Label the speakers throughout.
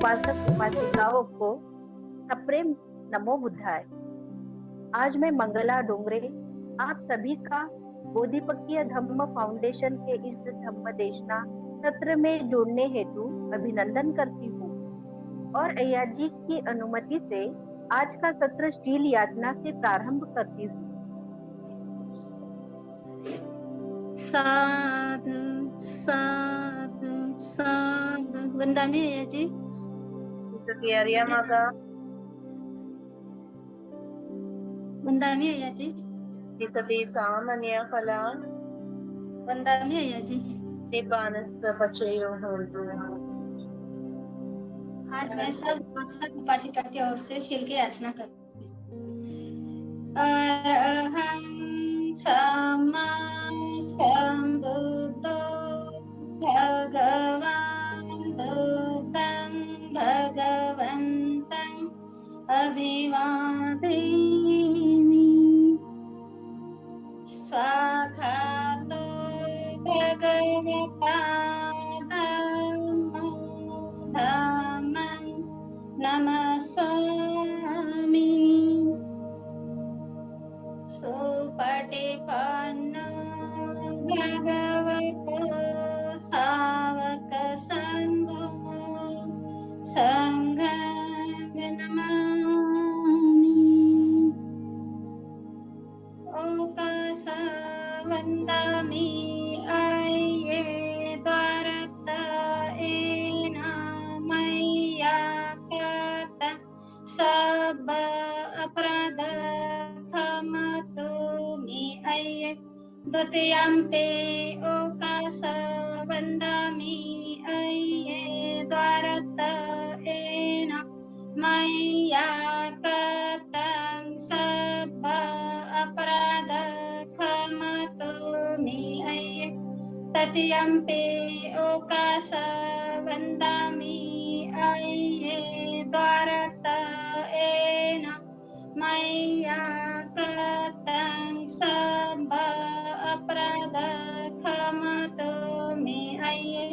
Speaker 1: उपासक उपासिकाओं को सप्रेम नमो बुद्धाय। आज मैं मंगला डोंगरे आप सभी का बोधिपकीय धम्म फाउंडेशन के इस धम्म देशना सत्र में जोड़ने हेतु अभिनंदन करती हूँ और अय्या जी की अनुमति से आज का सत्र शील याचना से प्रारंभ करती हूँ।
Speaker 2: साधु साधु साधु। वंदामी अय्या जी।
Speaker 3: Arya Maga,
Speaker 2: वंदामी अय्या जी।
Speaker 3: Disati Samanya Kala,
Speaker 2: वंदामी अय्या जी।
Speaker 3: Nipanas Pachayo Hontu.
Speaker 2: आज मैं सब उपासक उपासिका की ओर से शील की याचना करती हूँ। अरहं सम्मा सम्बुद्धो भगवान् बुद्धं भगवन्तं अभिवादयामि। स्वाखातो भगवता धम्मं नमस्सामि। सुपटिपन्नो भगवतो सावक संघो संघं नमामि। ओकास वन्दामि अय्ये द्वारत एना मय्या कत सब अपराध क्षमतु मे अय्ये। द्वितीयम्पि ओकास वन्दामि अय्ये द्वारत एना मय्या कृतं सब अपराध क्षमतु मे अय्ये। तृतीयम्पि ओकास वन्दामि अय्ये द्वारत एना मय्या कृतं सब अपराध क्षमतु मे अय्ये।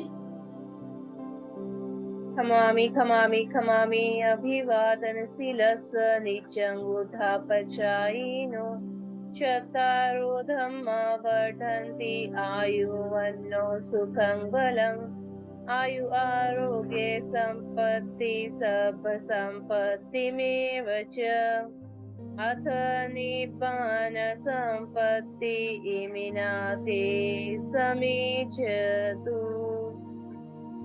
Speaker 3: Khamami, Khamami, Khamami, Abhivadan Silas Nityang Uthapachayino Chattaro Dhamma Vardhanti Ayu Vanno Sukhang Balang Ayu Arogye Sampatti Sabba Sampatti Mevacha Atha Nibbana Sampatti Iminate Samichatu।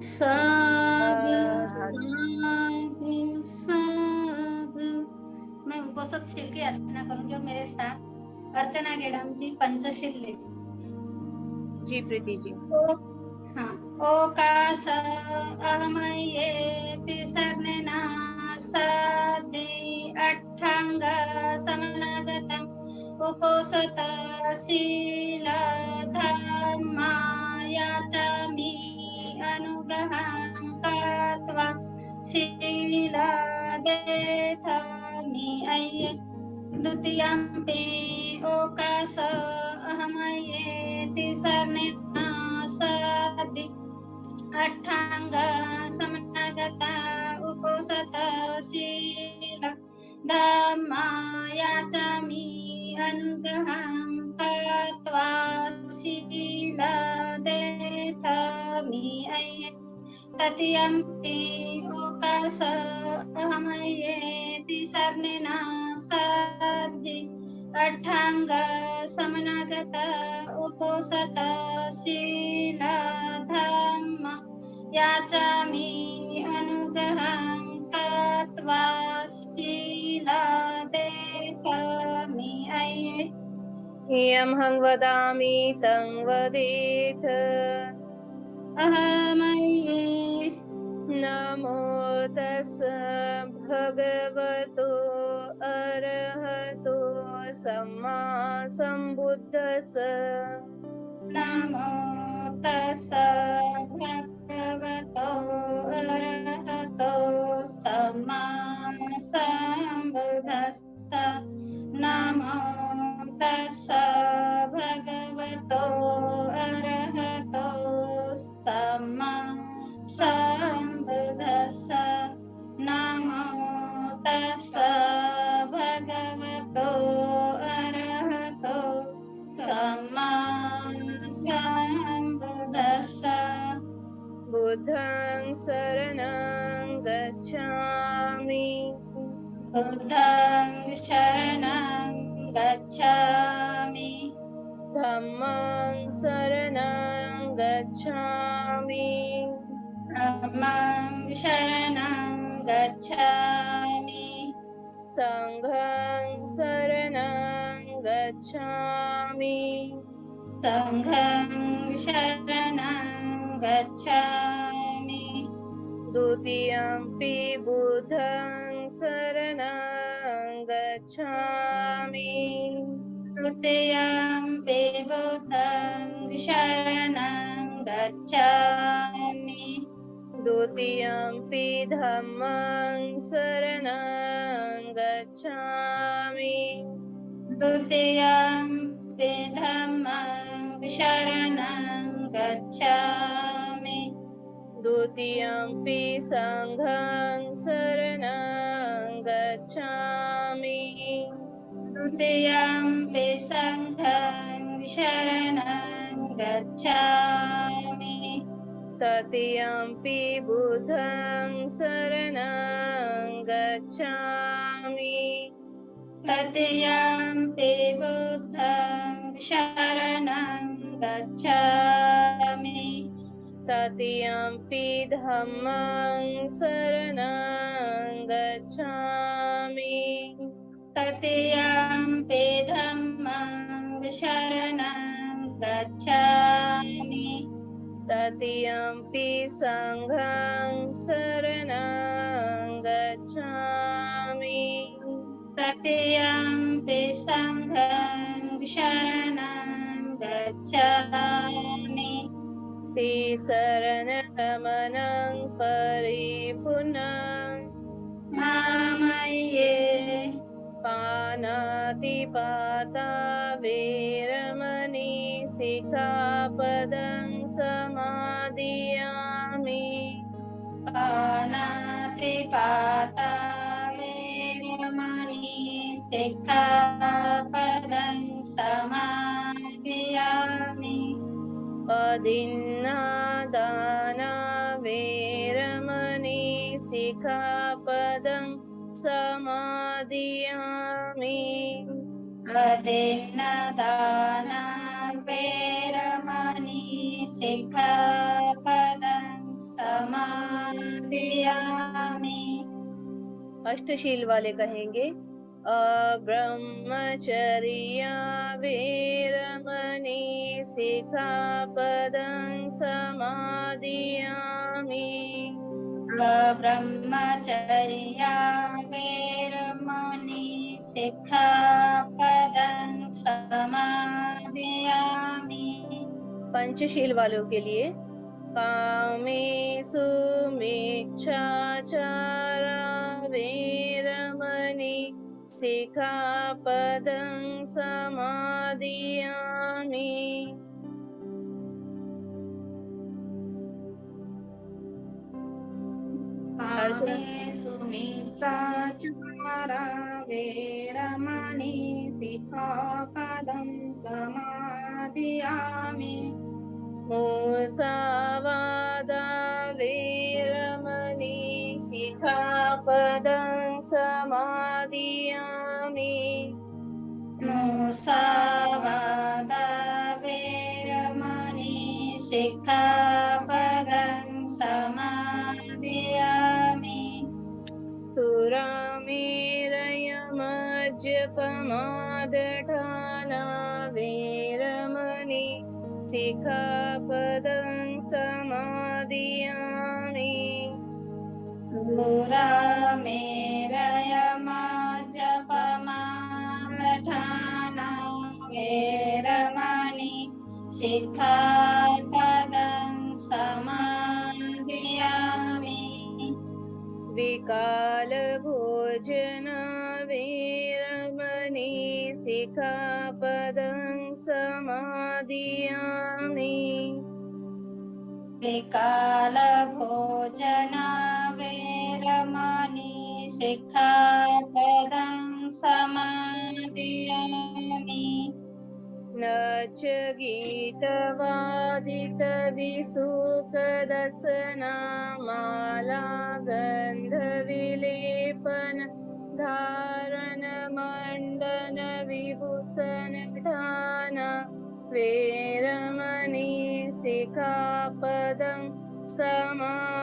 Speaker 2: साधु साधु साधु। मैं उपोषित शील की याचना करूंगी और मेरे साथ अर्चना गेडाम जी पंचशील ले।
Speaker 3: जी प्रीति जी।
Speaker 2: हाँ। ओकास अहमये तिसर्णेना साधि अट्ठांग समनागतं उपोषित शील धम्मा याचामि अनुग्रहं कृत्वा शीलदेथामि अय्ये। द्वितीयम्पि ओकास अहमये तिसर्णेना साधि अट्ठांग समनागता उपोषित शील धम्मा याचामि अनुग्रहं कृत्वा शीलदेथामि अय्ये। तृतीयम्पि ओकास अहमये तिसर्णेना साधि अट्ठांग समनागत उपोषित शील धम्मा याचामि अनुग्रहं कृत्वा शीलदेथामि अय्ये।
Speaker 3: यं हं वदामि तं वदेथ।
Speaker 2: अहमये
Speaker 3: नमो तस्स भगवतो अरहतो सम्मा सम्बुद्धस्स।
Speaker 2: नमो तस्स भगवतो अरहतो सम्मा सम्बुद्धस्स। नमो तस्स भगवतो अरहतो सम्मा सम्बुद्धस्स।
Speaker 3: बुद्धं शरणं गच्छामि
Speaker 2: बुद्धं शरणं गच्छामि
Speaker 3: धम्मं शरणं गच्छामि
Speaker 2: धम्मं शरणं गच्छामि
Speaker 3: संघं शरणं गच्छामि
Speaker 2: संघं शरणं गच्छामि
Speaker 3: द्वितीयंपि बुद्धं शरणं गच्छामि
Speaker 2: तृतीयंपि बुद्धं शरणं गच्छामि
Speaker 3: द्वितीयंपि धम्मं शरणं गच्छामि
Speaker 2: तृतीयंपि धम्मं शरणं गच्छामि
Speaker 3: द्वितीयंपि संघं शरणं गच्छामि
Speaker 2: तृतीयंपि संघं शरणं गच्छामि
Speaker 3: तृतीयंपि बुद्धं शरणं गच्छामि
Speaker 2: तृतीयंपि बुद्धं शरणं गच्छामि
Speaker 3: तृतीयंपि धम्मं शरणं गच्छामि
Speaker 2: तृतीयंपि धम्मं शरणं गच्छामि
Speaker 3: तृतीयंपि संघं शरणं गच्छामि
Speaker 2: तृतीयंपि संघं शरणं गच्छामि
Speaker 3: शरणगमनं परिपूर्णं
Speaker 2: मामये
Speaker 3: पानातिपाता वेरमणि सिक्खापदं समादियामि
Speaker 2: पानातिपाता वेरमणि सिक्खापदं समादियामि
Speaker 3: अदिन्नादाना वेरमणि सिक्खापदं समादियामि
Speaker 2: अदिन्नदाना वेरमणि सिक्खापदं समादियामि।
Speaker 3: अष्टशील वाले कहेंगे अब्रह्मचर्या वेरमणि सिक्खापदं समादियामि
Speaker 2: ब्रह्मचर्या वेरमणि सिक्खापदं समादियामि।
Speaker 3: पंचशील वालों के लिए कामेषु मिच्छाचारा वेरमणि सिक्खापदं समादियामि
Speaker 4: कामेषु मिच्छाचारा वेरमणि सिक्खापदं समादियामि
Speaker 3: मुसावादा वेरमणि सिक्खापदं समादियामि
Speaker 2: मुसावादा वेरमणि सिक्खापदं समादियामि
Speaker 3: सुरामेरयमज्जपमादठाना वेरमणि सिक्खापदं समादियामि
Speaker 2: सुरामेरयमज्जपमादठाना वेरमणि सिक्खापदं समादियामि
Speaker 3: विकालभोजन वेरमणि सिक्खापदं समादियामि
Speaker 2: विकालभोजन वेरमणि सिक्खापदं समादियामि
Speaker 3: न च गीतवादितविसुखदसना माला गन्धविलेपन धारण मंडन विभूषण ठाना वेरमणि सिखापदं समादियामि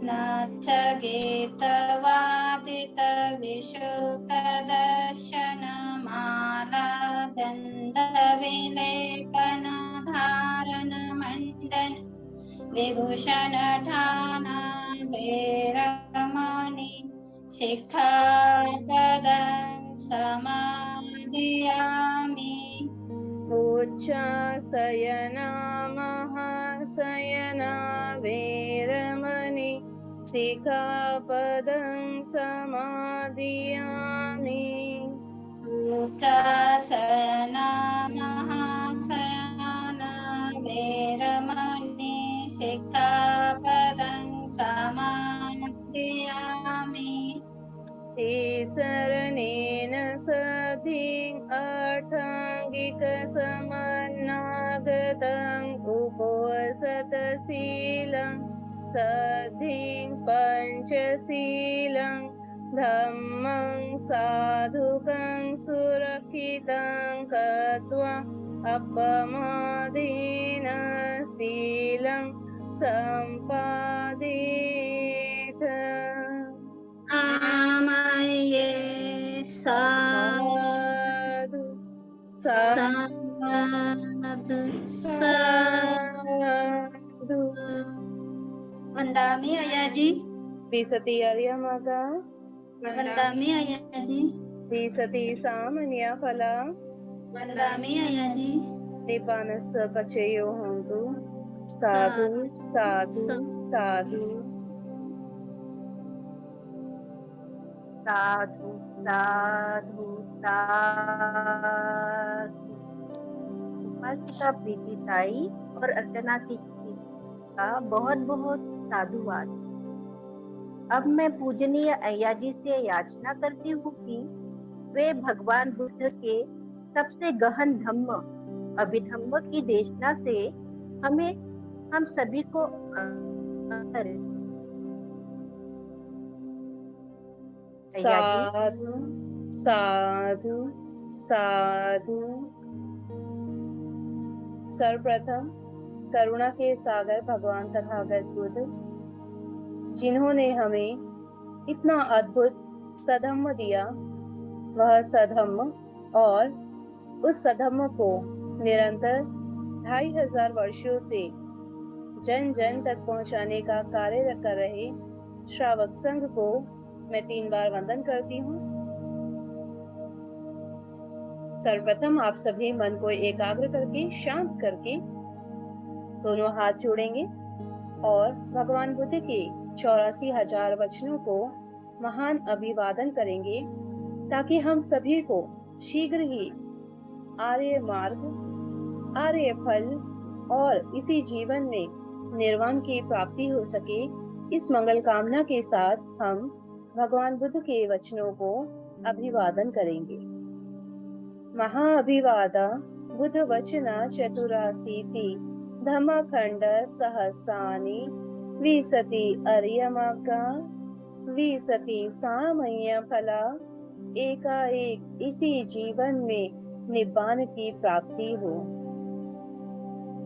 Speaker 2: नाच गीतवादित विशुकदर्शन माला गंध विलेपन धारण मंडन विभूषण ठाना वैरमणि शिखापदं समादियामि
Speaker 3: उच्चासयना महासयना वेरमणि सिखापदं समादियामि
Speaker 2: उच्चासना महासयना वैरमणि शिखापदं समादियामि
Speaker 3: शरणेन सधिं अर्थांगिक समन्नागतं उपोसतशीलं सधिं पंचशीलं धम्मं साधुकं सुरक्षितं कृत्वा अपमादेन शीलं सम्पादेत
Speaker 2: आमये
Speaker 3: साधु
Speaker 2: साधु साधु वंदामि अय्याजी
Speaker 3: विसति अर्यमगा
Speaker 2: वंदामि अय्याजी
Speaker 3: विसति सामान्य फला
Speaker 2: वंदामि अय्याजी
Speaker 3: निपानस्य पचयो हन्तु साधु साधु साधु
Speaker 1: साधु साधु साधु। उपासिका प्रीति ताई और अर्चना की का बहुत बहुत साधुवाद। अब मैं पूजनीय अय्या जी से याचना करती हूँ कि वे भगवान बुद्ध के सबसे गहन धम्म अभिधम्म की देशना से हम सभी को
Speaker 3: साधु साधु साधु। सर्वप्रथम करुणा के सागर भगवान तथागत बुद्ध, जिन्होंने हमें इतना अद्भुत सधम्म दिया, वह सधम्म और उस सधम्म को निरंतर 2500 वर्षों से जन जन तक पहुंचाने का कार्य कर रहे श्रावक संघ को मैं 3 बार वंदन करती हूँ। सर्वप्रथम आप सभी मन को एकाग्र करके शांत करके दोनों हाथ जोड़ेंगे और भगवान बुद्ध के 84,000 वचनों को महान अभिवादन करेंगे, ताकि हम सभी को शीघ्र ही आर्य मार्ग, आर्य फल और इसी जीवन में निर्वाण की प्राप्ति हो सके। इस मंगल कामना के साथ हम भगवान बुद्ध के वचनों को अभिवादन करेंगे। महाअभिवादा बुद्ध वचना चतुराशीति धम्मखंड सहस्राणि विसति अर्यमगा विसति सामय्य फला। एकाएक इसी जीवन में निब्बान की प्राप्ति हो।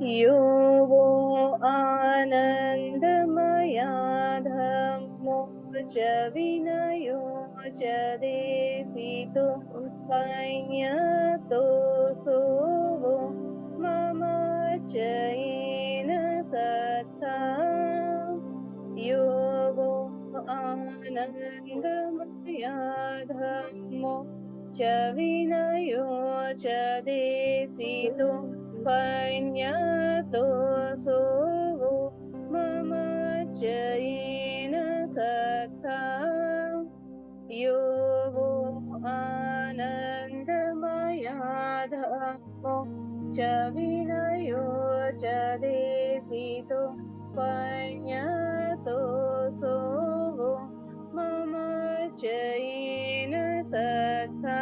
Speaker 3: यो वो आनंदमया धम्मो च विनयो च देशितो पञ्यतो सो मम चैन सत्ता। यो वो आनंदमया धम्मो च विनयो च देशितो पञ्यतो सो मम चैन सत्ता। यो वो आनंदमया धम्मो च विनयो च देशितो पञ्यतो सो मम चैन सत्ता।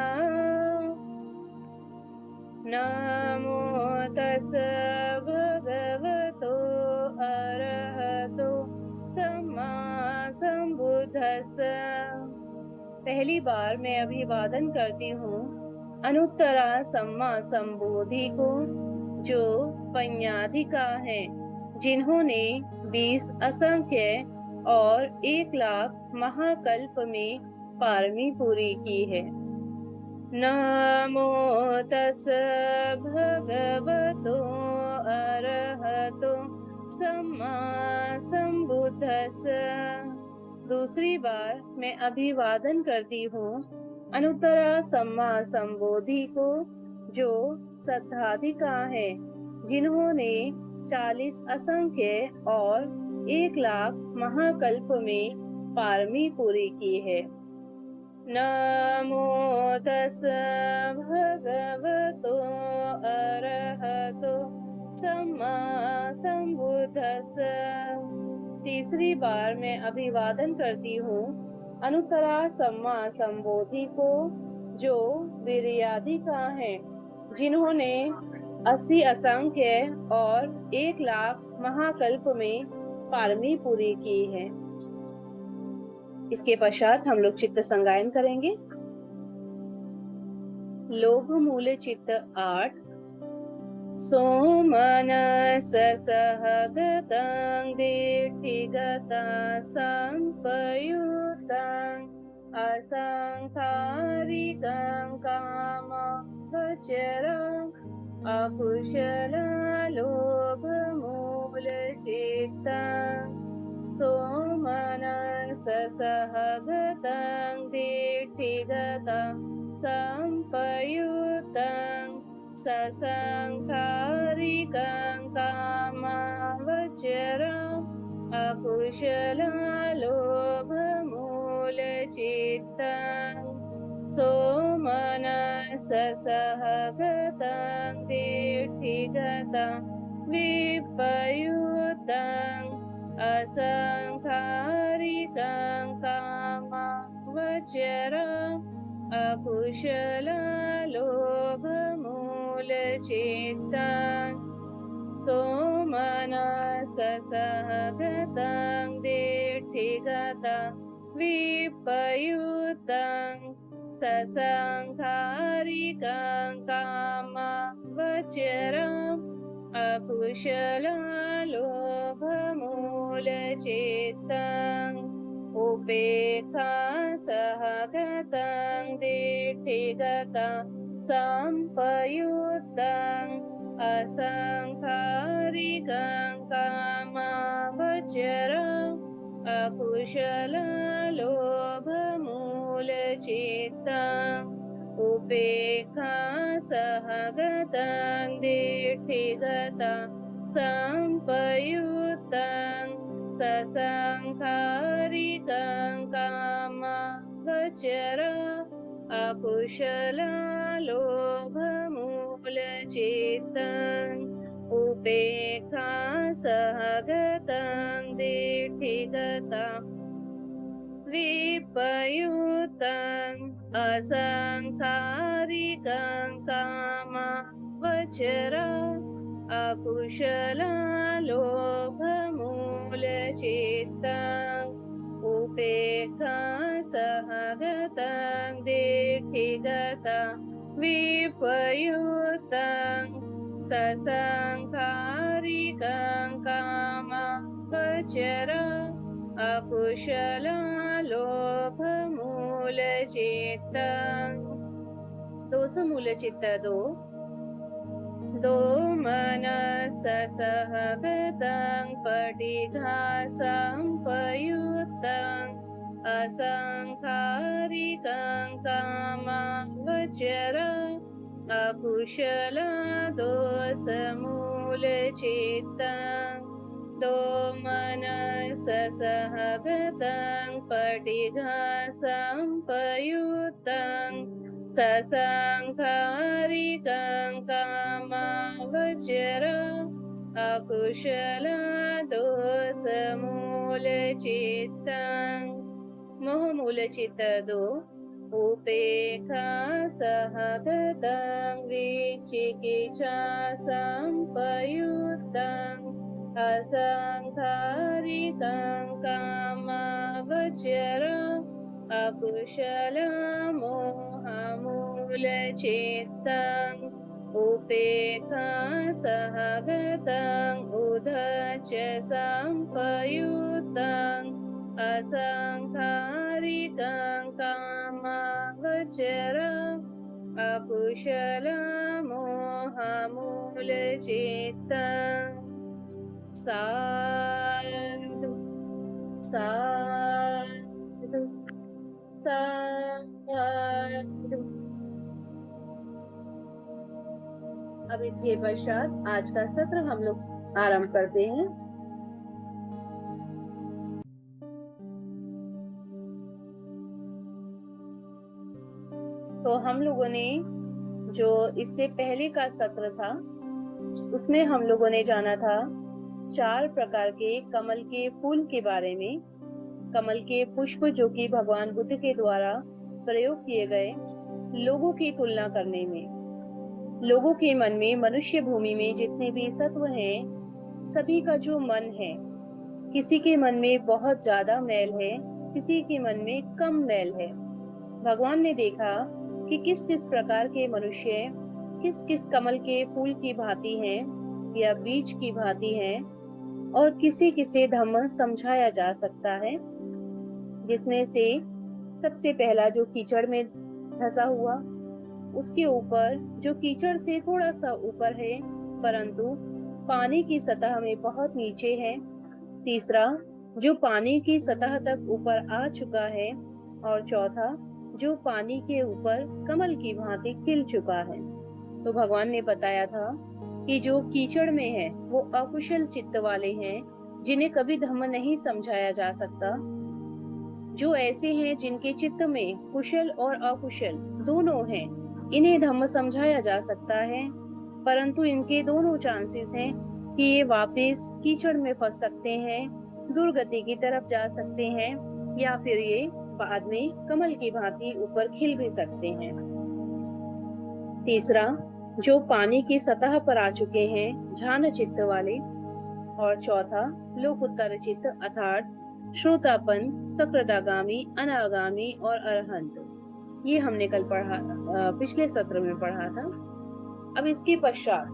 Speaker 3: नमो तस् भगवतो अरहतो सम्मा संबुद्धस्स। पहली बार मैं अभिवादन करती हूँ अनुत्तरा सम्मा संबोधि को, जो पඤ्याधिका है, जिन्होंने 20 असंख्य और 1,00,000 महाकल्प में पारमी पूरी की है। नमो तस् भगवतो अरहतो सम्मा संबुद्धस्स। दूसरी बार मैं अभिवादन करती हूँ अनुत्तरा सम्मा संबोधि को, जो सद्धाधिका है, जिन्होंने 40 असंख्य और 1,00,000 महाकल्प में पारमी पूरी की है। नमो तस् भगवतो अरहतो सम्मा संबुद्धस्स। तीसरी बार मैं अभिवादन करती हूँ अनुत्तरा सम्मा संबोधि को, जो वीर्याधिका है, जिन्होंने 80 असंख्य और 1,00,000 महाकल्प में पारमी पूरी की है। इसके पश्चात हम लोग चित्त संगायन करेंगे। लोभ मूल चित्त 8। सोमनस सहगतं दिठिगता संपयुतं असंखारिकं कामगोचरं अकुशल लोभ मूल चित्तं। सोमनस सहगतं दिठिगतं संपयुतं ससंखारिकं कामवचरं अकुशल लोभ मूल चित्तं। सोमनस सहगतं दिठिगतं विपयुतं असंखारिकं कामवचरं अकुशल लोभ मूल चित्तं। सोमनस सहगतं दिठिगतं विपयुतं ससंखारिकं कामवचरं अकुशल लोभ मूल चित्तं। उपेक्षा सहगतं दिठिगतं संपयुतं असंखारिकं कामवचरं अकुशल लोभ मूल चित्तं। उपेक्षा सहगतं दिठिगतं संपयुतं ससंखारिकं कामवचरं अकुशल लोभ मूल चित्तं। उपेक्षा सहगतं दिठिगतं विपयुतं असंखारिकं कामवचरं अकुशल लोभ मूल चित्तं। उपेक्षा सहगतं दिठिगतं विपयुतं ससंखारिकं कामवचरं अकुशल लोभ मूल चित्तं। दोष मूल चित्त 2। दोमनस सहगतं पटिघा संपयुतं असंखारिकं कामवचरं अकुशल दोष मूल चित्तं। दोमनस सहगतं पटिघा संपयुतं ससंखारिकं कामवचरं अकुशल दोष मूल चित्तं। मोह मूल चित्त 2। उपेक्षा सहगतं विचिकित्सा संपयुक्तं असंखारिकं कामवचरम् अकुशलमोहमूलचित्तम् उपेक्षा सहगतं उद्धच्य संपयुक्तं असंखारिकं कामवचरम् अकुशलमोहमूलचित्तम् साधु साधु साधु। अब इसके पश्चात आज का सत्र हम लोग आरंभ करते हैं। तो हम लोगों ने जो इससे पहले का सत्र था उसमें हम लोगों ने जाना था 4 प्रकार के कमल के फूल के बारे में, कमल के पुष्प जो कि भगवान बुद्ध के द्वारा प्रयोग किए गए लोगों की तुलना करने में। लोगों के मन में, मनुष्य भूमि में जितने भी सत्व हैं, सभी का जो मन है, किसी के मन में बहुत ज्यादा मैल है, किसी के मन में कम मैल है। भगवान ने देखा कि किस किस प्रकार के मनुष्य किस किस कमल के फूल की भांति हैं या बीज की भांति हैं, और किसी किसे धम्म समझाया जा सकता है। जिसमें से सबसे पहला जो कीचड़ में धंसा हुआ, उसके ऊपर जो कीचड़ से थोड़ा सा ऊपर है परंतु पानी की सतह में बहुत नीचे है। तीसरा जो पानी की सतह तक ऊपर आ चुका है, और चौथा जो पानी के ऊपर कमल की भांति खिल चुका है। तो भगवान ने बताया था कि जो कीचड़ में है वो अकुशल चित्त वाले हैं, जिन्हें कभी धम्म नहीं समझाया जा सकता। जो ऐसे हैं जिनके चित्त में कुशल और अकुशल दोनों हैं, इन्हें धम्म समझाया जा सकता है, परंतु इनके दोनों चांसेस हैं कि ये वापस कीचड़ में फंस सकते हैं, दुर्गति की तरफ जा सकते हैं, या फिर ये बाद में कमल की भांति ऊपर खिल भी सकते हैं। तीसरा जो पानी की सतह पर आ चुके हैं, झान चित्त वाले, और चौथा लोकोत्तर चित्त अर्थात श्रोतापन, सकृदागामी, अनागामी और अरहंत। ये हमने कल पढ़ा, पिछले सत्र में पढ़ा था। अब इसके पश्चात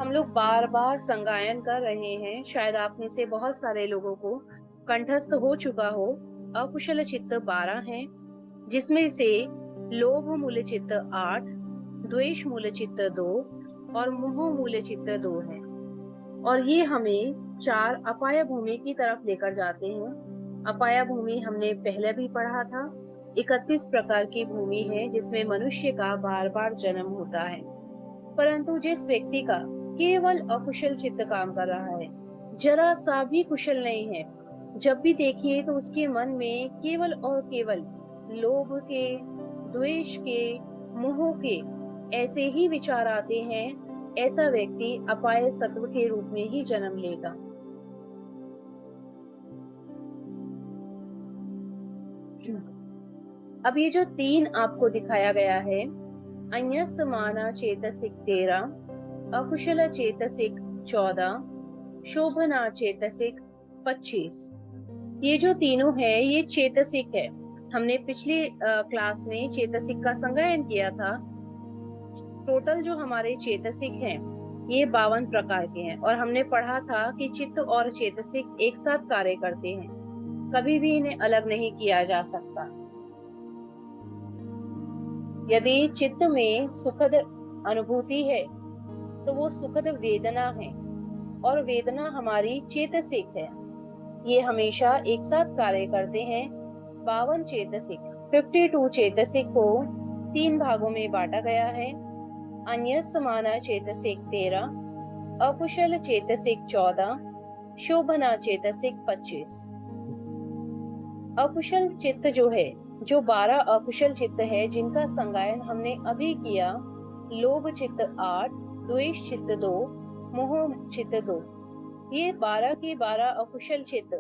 Speaker 3: हम लोग बार बार संगायन कर रहे हैं, शायद आप में से बहुत सारे लोगों को कंठस्थ हो चुका हो। अकुशल चित्त 12 हैं, जिसमें से लोभ मूल चित्त 8, द्वेष मूल चित्त 2 और मोह मूल चित्त 2 है। और ये हमें 4 अपाय भूमि की तरफ लेकर जाते हैं। अपाय भूमि हमने पहले भी पढ़ा था, 31 प्रकार की भूमि है जिसमें मनुष्य का बार बार जन्म होता है। परंतु जिस व्यक्ति का केवल अकुशल चित्त काम कर रहा है, जरा सा भी कुशल नहीं है, जब भी देखिए तो उसके मन में केवल और केवल लोभ के, द्वेष के, मोह के ऐसे ही विचार आते हैं, ऐसा व्यक्ति अपाय सत्व के रूप में ही जन्म लेगा। अब ये जो 3 आपको दिखाया गया है, अन्यसमाना चेतसिक 13, अकुशल चेतसिक 14, शोभना चेतसिक 25। ये जो तीनों है ये चेतसिक है। हमने पिछले क्लास में चेतसिक का संज्ञान किया था। टोटल जो हमारे चेतसिक हैं ये 52 प्रकार के हैं, और हमने पढ़ा था कि चित्त और चेतसिक एक साथ कार्य करते हैं, कभी भी इन्हें अलग नहीं किया जा सकता। यदि चित्त में सुखद अनुभूति है तो वो सुखद वेदना है, और वेदना हमारी चेतसिक है। ये हमेशा एक साथ कार्य करते हैं। 52 चेतसिक, 52 चेतसिक को 3 भागों में बांटा गया है। अन्यसमाना चेतसिक 13, अकुशल चेतसिक 14, शोभना चेतसिक 25। अकुशल चित्त जो है, जो 12 अकुशल चित्त है जिनका संज्ञान हमने अभी किया, लोभ चित्त 8, द्वेष चित्त 2, मोह चित्त 2, ये 12 के 12 अकुशल चित्त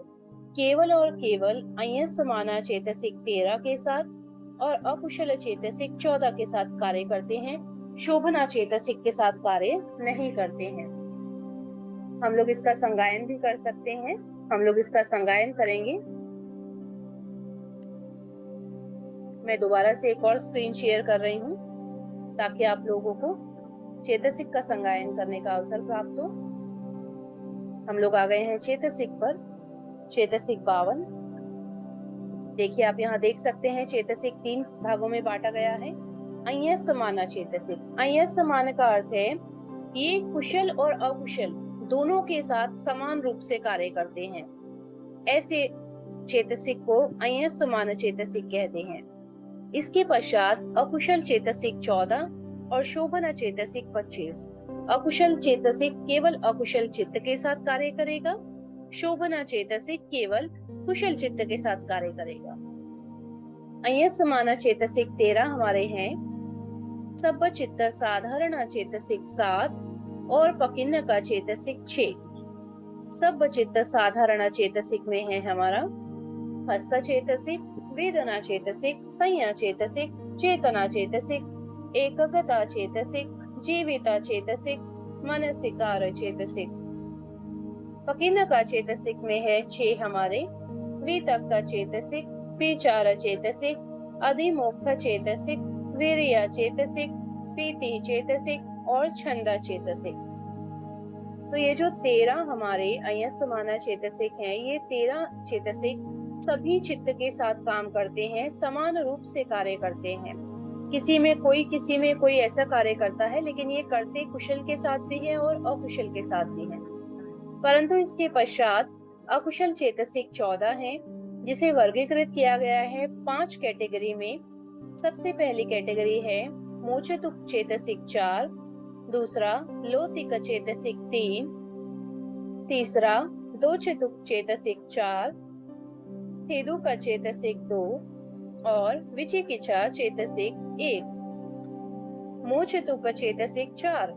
Speaker 3: केवल और केवल अन्यसमाना चेतसिक 13 के साथ और अकुशल चेतसिक 14 के साथ कार्य करते हैं, शोभना चेतसिक के साथ कार्य नहीं करते हैं। हम लोग इसका संगायन भी कर सकते हैं। हम लोग इसका संगायन करेंगे। मैं दोबारा से एक और स्क्रीन शेयर कर रही हूँ ताकि आप लोगों को चेतसिक का संगायन करने का अवसर प्राप्त हो। हम लोग आ गए हैं चेतसिक पर, चेतसिक 52। देखिए, आप यहाँ देख सकते हैं चेतसिक 3 भागों में बांटा गया है। अय्य समाना चेतसिक। अय्य समान का अर्थ है ये कुशल और अकुशल दोनों के साथ समान रूप से कार्य करते हैं। ऐसे चेतसिक को अय्य समान चेतसिक कहते हैं। इसके पश्चात अकुशल चेतसिक 14 और शोभना चेतसिक 25। अकुशल चेतसिक केवल अकुशल चित्त के साथ कार्य करेगा, शोभना चेतसिक केवल कुशल चित्त के साथ कार्य करेगा। अय्य समाना चेतसिक 13 हमारे हैं। सब चित्त साधारण चेतसिक 7 और पकिन्न का चेतसिक 6। सब चित्त साधारण चेतसिक में है हमारा हस्त चेतसिक, वेदना चेतसिक, संज्ञा चेतसिक, चेतना चेतसिक, एकगता चेतसिक, जीविता चेतसिक, मनसिकार चेतसिक। पकिन्न का चेतसिक में है 6 हमारे वितक का चेतसिक, विचार चेतसिक, अधिमोक्ष चेतसिक, वीर्य चेतसिक, पीति चेतसिक और छंद चेतसिक। तो ये जो 13 हमारे अय्य समाना चेतसिक हैं, ये 13 चेतसिक सभी चित्त के साथ काम करते हैं, समान रूप से कार्य करते हैं। किसी में कोई ऐसा कार्य करता है, लेकिन ये करते कुशल के साथ भी है और अकुशल के साथ भी है। परंतु इसके पश्चात अकुशल चेतसिक 14 है, जिसे वर्गीकृत किया गया है 5 कैटेगरी में। सबसे पहली कैटेगरी है मोचतुक चेतसिक 4, दूसरा लोतिक चेतसिक 3, तीसरा दोचतुक चेतसिक 4, थेदुक चेतसिक 2 और विचिकिच्छा चेतसिक 1। मोचतुक चेतसिक 4,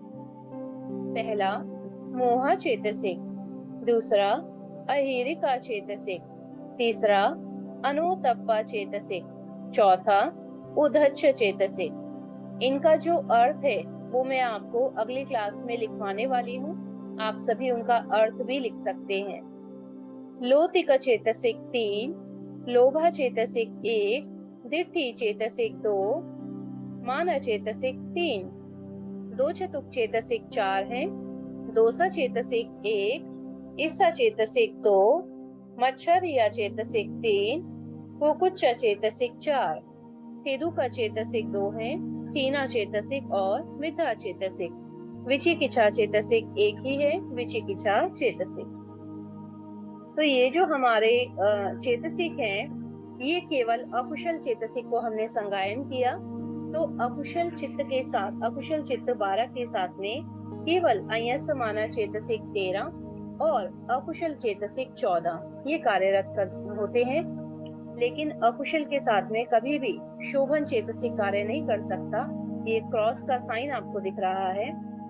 Speaker 3: पहला मोहा चेतसिक, दूसरा अहिरिका चेतसिक, तीसरा अनोतप्पा चेतसिक, चौथा उद्धच्च चेतसिक। इनका जो अर्थ है वो मैं आपको अगली क्लास में लिखवाने वाली हूँ। आप सभी उनका अर्थ भी लिख सकते हैं। लोतिक चेतसिक 3, लोभा चेतसिक 1, दिट्ठी चेतसिक 2, मान चेतसिक 3, दोचतुक चेतसिक 4 है, दोसा चेतसिक 1, ईसा चेतसिक 2, मच्छरिया चेतसिक 3, कुकुच्च चेतसिक 4, थेदुका चेतसिक 2 है, टीना चेतसिक और मिथा चेतसिक। विचिकिच्छा चेतसिक 1 ही है, विचिकिच्छा चेतसिक। तो ये जो हमारे चेतसिक हैं, ये केवल अकुशल चेतसिक को हमने संगायन किया। तो अकुशल चित्त के साथ, अकुशल चित्त 12 के साथ में केवल अय्य समाना चेतसिक 13 और अकुशल चेतसिक 14 ये कार्यरत होते हैं। लेकिन अकुशल के साथ में कभी भी शोभन चेतसिक कार्य नहीं कर सकता। ये क्रॉस का साइन आपको दिख रहा है,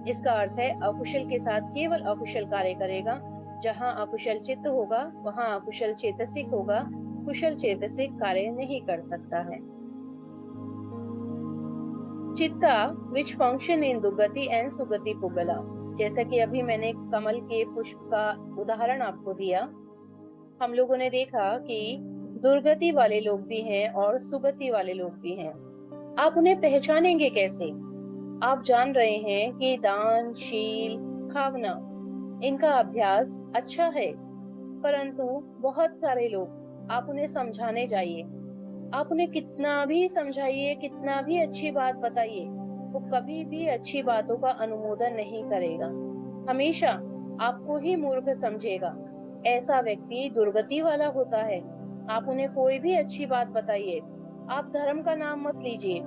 Speaker 3: इसका अर्थ है अकुशल के साथ केवल अकुशल कार्य करेगा। जहाँ अकुशल चित्त होगा वहाँ अकुशल चेतसिक होगा, कुशल चेतसिक कार्य नहीं कर सकता है। चित्ता विच फंक्शन इन दुर्गति एंड सुगति पुगला। जैसा कि अभी मैंने कमल के पुष्प का उदाहरण आपको दिया, हम लोगों ने देखा कि दुर्गति वाले लोग भी हैं और सुगति वाले लोग भी हैं। आप उन्हें पहचानेंगे कैसे? आप जान रहे हैं कि दान, शील, भावना इनका अभ्यास अच्छा है, परंतु बहुत सारे लोग, आप उन्हें समझाने जाइए, आप उन्हें कितना भी समझाइए, कितना भी अच्छी बात बताइए, वो कभी भी अच्छी बातों का अनुमोदन नहीं करेगा, हमेशा आपको ही मूर्ख समझेगा। ऐसा व्यक्ति दुर्गति वाला होता है। आप उन्हें कोई भी अच्छी बात बताइए, आप धर्म का नाम मत लीजिए,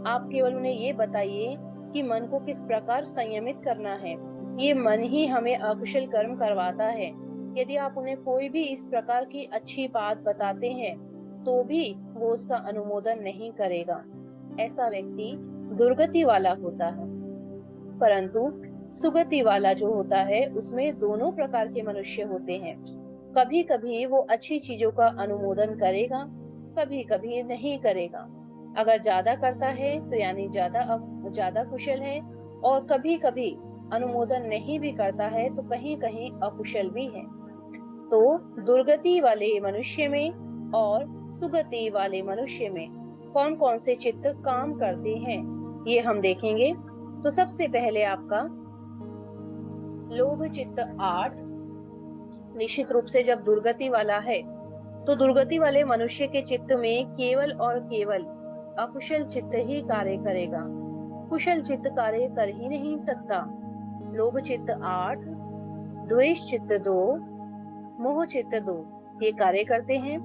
Speaker 3: आप केवल उन्हें ये बताइए कि मन को किस प्रकार संयमित करना है। ये मन ही हमें अकुशल कर्म करवाता है। यदि आप उन्हें कोई भी इस प्रकार की अच्छी बात बताते हैं तो भी वो उसका अनुमोदन नहीं करेगा। ऐसा व्यक्ति दुर्गति वाला होता है। परंतु सुगति वाला जो होता है उसमें दोनों प्रकार के मनुष्य होते हैं। कभी कभी वो अच्छी चीजों का अनुमोदन करेगा, कभी कभी नहीं करेगा। अगर ज्यादा करता है तो यानी ज्यादा कुशल है, और कभी कभी अनुमोदन नहीं भी करता है तो कहीं कहीं अकुशल भी है। तो दुर्गति वाले मनुष्य में और सुगति वाले मनुष्य में कौन कौन से चित्त काम करते हैं, ये हम देखेंगे। तो सबसे पहले आपका लोभ चित्त 8 निश्चित रूप से जब दुर्गति वाला है तो दुर्गति वाले मनुष्य के चित्त में केवल और केवल अकुशल चित्त ही कार्य करेगा, कुशल चित्त कार्य कर ही नहीं सकता। लोभ चित्त 8, द्वेष चित्त 2, मोह चित्त 2 ये कार्य करते हैं।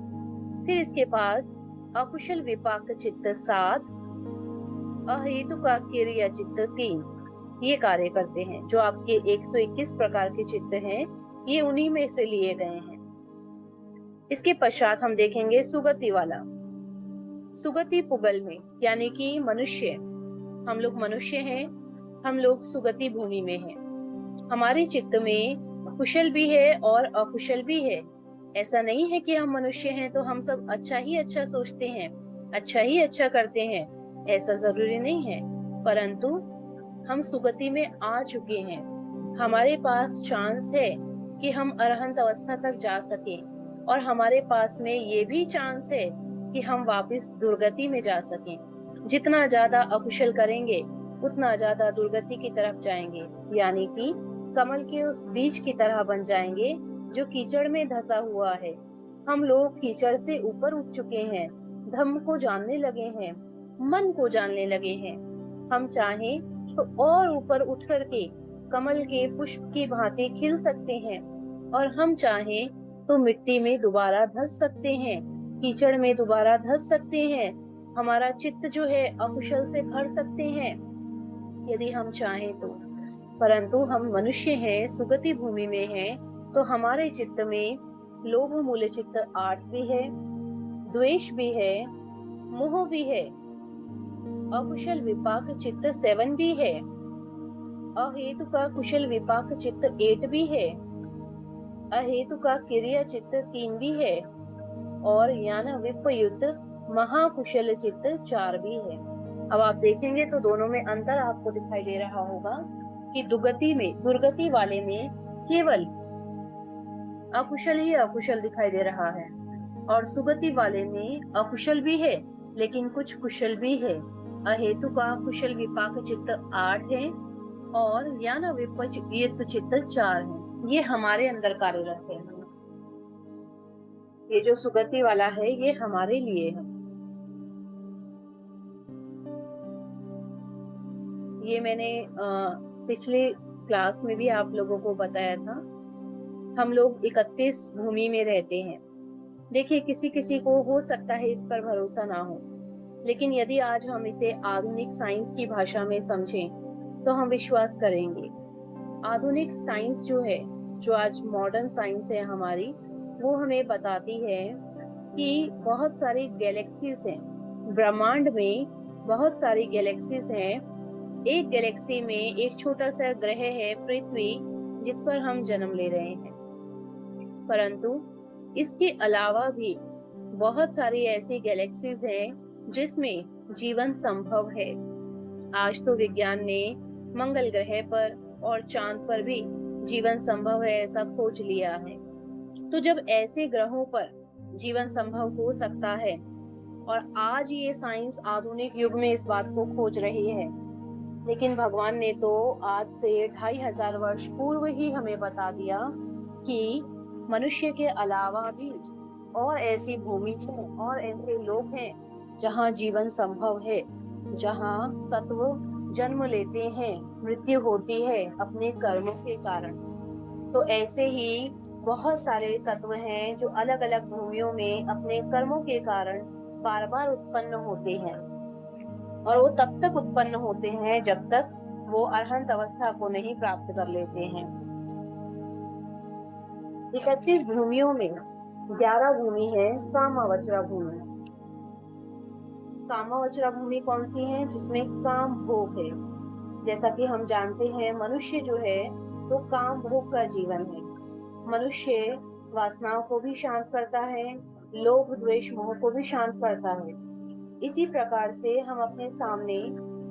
Speaker 3: फिर इसके बाद अकुशल विपाक चित्त 7, अहेतु का क्रिया चित्त 3 ये कार्य करते हैं। जो आपके 121 प्रकार के चित्त हैं ये उन्हीं में से लिए गए हैं। इसके पश्चात हम देखेंगे सुगति वाला। सुगति पुगल में यानी कि मनुष्य, हम लोग मनुष्य हैं, हम लोग सुगति भूमि में हैं। हमारे चित्त में कुशल भी है और अकुशल भी है। ऐसा नहीं है कि हम मनुष्य हैं तो हम सब अच्छा ही अच्छा सोचते हैं, अच्छा ही अच्छा करते हैं, ऐसा जरूरी नहीं है। परंतु हम सुगति में आ चुके हैं, हमारे पास चांस है कि हम अरहंत अवस्था तक जा सके, और हमारे पास में ये भी चांस है कि हम वापस दुर्गति में जा सकें। जितना ज्यादा अकुशल करेंगे उतना ज्यादा दुर्गति की तरफ जाएंगे, यानी कि कमल के उस बीज की तरह बन जाएंगे जो कीचड़ में धंसा हुआ है। हम लोग कीचड़ से ऊपर उठ चुके हैं, धम्म को जानने लगे हैं, मन को जानने लगे हैं। हम चाहें तो और ऊपर उठ करके कमल के पुष्प की भांति खिल सकते हैं, और हम चाहें तो मिट्टी में दोबारा धंस सकते हैं, कीचड़ में दोबारा धंस सकते हैं। हमारा चित्त जो है अकुशल से भर सकते हैं यदि हम चाहें तो। परंतु हम मनुष्य हैं, सुगति भूमि में हैं, तो हमारे चित्त में लोभ मूल चित्त 8 भी है, द्वेष भी है, मोह भी है, अकुशल विपाक चित्त 7 भी है, अहेतु का कुशल विपाक चित्त 8 भी है, अहेतु का क्रिया चित्त 3 भी है, और यान विपयुक्त महाकुशल चित्त 4 भी है। अब आप देखेंगे तो दोनों में अंतर आपको दिखाई दे रहा होगा कि दुर्गति वाले में केवल अकुशल ही अकुशल दिखाई दे रहा है, और सुगति वाले में अकुशल भी है लेकिन कुछ कुशल भी है। अहेतु का कुशल विपाक चित्त 8 है और यान विपयुक्त चित्त 4 है। ये हमारे अंदर कार्यरत है। ये जो सुगति वाला है ये हमारे लिए है। ये मैंने पिछले क्लास में भी आप लोगों को बताया था। हम लोग 31 भूमि में रहते हैं। देखिए, किसी किसी को हो सकता है इस पर भरोसा ना हो, लेकिन यदि आज हम इसे आधुनिक साइंस की भाषा में समझें तो हम विश्वास करेंगे। आधुनिक साइंस जो है, जो आज मॉडर्न साइंस है हमारी, वो हमें बताती है कि बहुत सारी गैलेक्सीज हैं ब्रह्मांड में, बहुत सारी गैलेक्सीज हैं। एक गैलेक्सी में एक छोटा सा ग्रह है पृथ्वी, जिस पर हम जन्म ले रहे हैं। परंतु इसके अलावा भी बहुत सारी ऐसी गैलेक्सीज हैं जिसमें जीवन संभव है। आज तो विज्ञान ने मंगल ग्रह पर और चांद पर भी जीवन संभव है ऐसा खोज लिया है। तो जब ऐसे ग्रहों पर जीवन संभव हो सकता है, और आज ये साइंस आधुनिक युग में इस बात को खोज रही है, लेकिन भगवान ने तो आज से 2500 वर्ष पूर्व ही हमें बता दिया कि मनुष्य के अलावा भी और ऐसी भूमि है और ऐसे लोग हैं जहाँ जीवन संभव है, जहाँ सत्व जन्म लेते हैं, मृत्यु होती है अपने कर्मों के कारण। तो ऐसे ही बहुत सारे सत्व हैं जो अलग अलग भूमियों में अपने कर्मों के कारण बार बार उत्पन्न होते हैं, और वो तब तक उत्पन्न होते हैं जब तक वो अरहंत अवस्था को नहीं प्राप्त कर लेते हैं। 31 भूमियों में 11 भूमि है कामावचरा भूमि। कामावचरा भूमि कौन सी है? जिसमें काम भोग है। जैसा कि हम जानते हैं, मनुष्य जो है तो काम भोग का जीवन है। मनुष्य वासनाओं को भी शांत करता है, लोभ द्वेष मोह को भी शांत करता है। इसी प्रकार से हम अपने सामने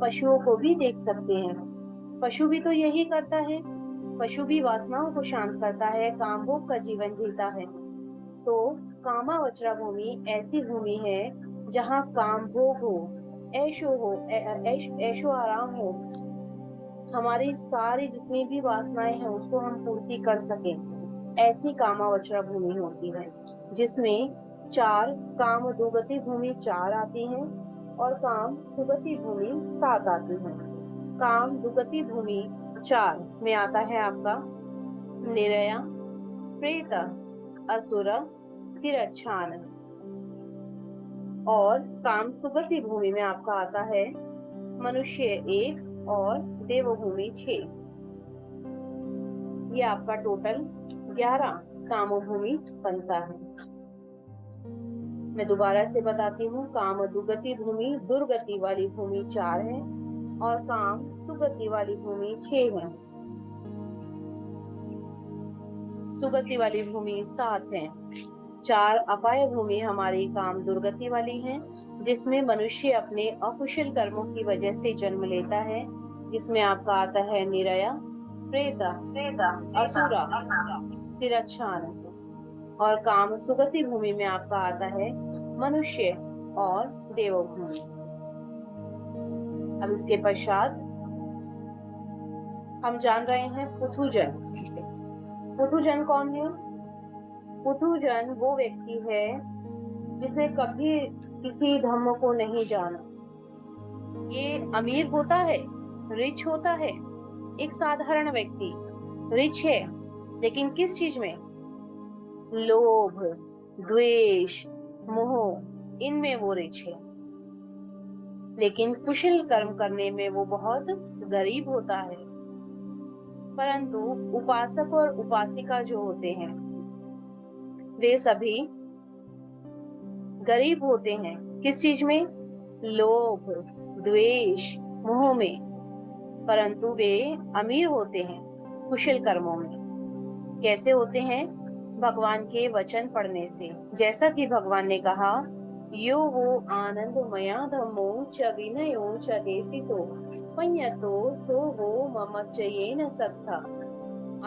Speaker 3: पशुओं को भी देख सकते हैं। पशु भी तो यही करता है। पशु भी वासनाओं को शांत करता है, काम भोग का जीवन जीता है। तो कामावचरा भूमि ऐसी भूमि है जहाँ काम भोग हो, ऐशो आराम हो, हमारी सारी जितनी भी वासनाएं हैं उसको हम पूर्ति कर सकें, ऐसी कामावचरा भूमि होती है, जिसमें 4 काम दुगति भूमि 4 आती हैं और काम सुगति भूमि 7 आती हैं। काम दुगति भूमि 4 में आता है आपका निरया, प्रेत, असुर, तिरच्छान। और काम सुगति भूमि में आपका आता है मनुष्य 1 और देवभूमि 6। ये आपका टोटल 11 कामभूमि बनता है। मैं दोबारा से बताती हूँ, काम दुगति भूमि दुर्गति वाली भूमि 4 है और काम सुगति वाली भूमि 6 है। सुगति वाली भूमि 7 है। 4 अपाय भूमि हमारी काम दुर्गति वाली है, जिसमें मनुष्य अपने अकुशल कर्मों की वजह से जन्म लेता है, जिसमें आपका आता है निरया, प्रेत, असुरा, तिरच्छान। और काम सुगति भूमि में आपका आता है मनुष्य और देवभूमि। अब इसके पश्चात हम जान रहे हैं पुथुजन। पुथुजन कौन है? पुथुजन वो व्यक्ति है जिसने कभी किसी धर्म को नहीं जाना। ये अमीर होता है, रिच होता है। एक साधारण व्यक्ति रिच है, लेकिन किस चीज में? लोभ, द्वेष, मोह, इनमें वो रिच है। लेकिन कुशल कर्म करने में वो बहुत गरीब होता है। परंतु उपासक और उपासिका जो होते हैं वे सभी गरीब होते हैं। किस चीज में? लोभ, द्वेष, मोह में। परंतु वे अमीर होते हैं कुशल कर्मों में। कैसे होते हैं? भगवान के वचन पढ़ने से। जैसा कि भगवान ने कहा, यो वो आनंदमया धम्मो च विनयो च देसितो पඤ्यतो सो वो ममच्चयेन सत्था।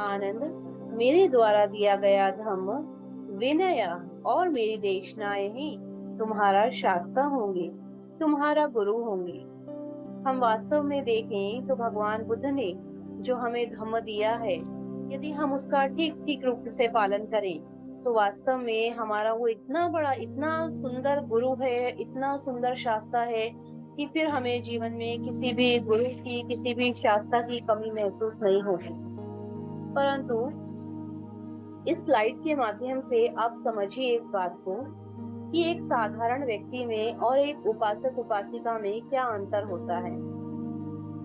Speaker 3: आनंद मेरे द्वारा दिया गया धम्म, विनय और मेरी देशनाएं ही तुम्हारा शास्त्र होंगे, तुम्हारा गुरु होंगे। हम वास्तव में देखें तो भगवान बुद्ध ने जो हमें धम्म दिया है, यदि हम उसका ठीक ठीक रूप से पालन करें तो वास्तव में हमारा वो इतना बड़ा, इतना सुंदर गुरु है, इतना सुंदर शास्त्र है कि फिर हमें जीवन में किसी भी गुरु की, किसी भी शास्त्र की कमी महसूस नहीं होगी। परंतु इस स्लाइड के माध्यम से आप समझिए इस बात को कि एक साधारण व्यक्ति में और एक उपासक उपासिका में क्या अंतर होता है।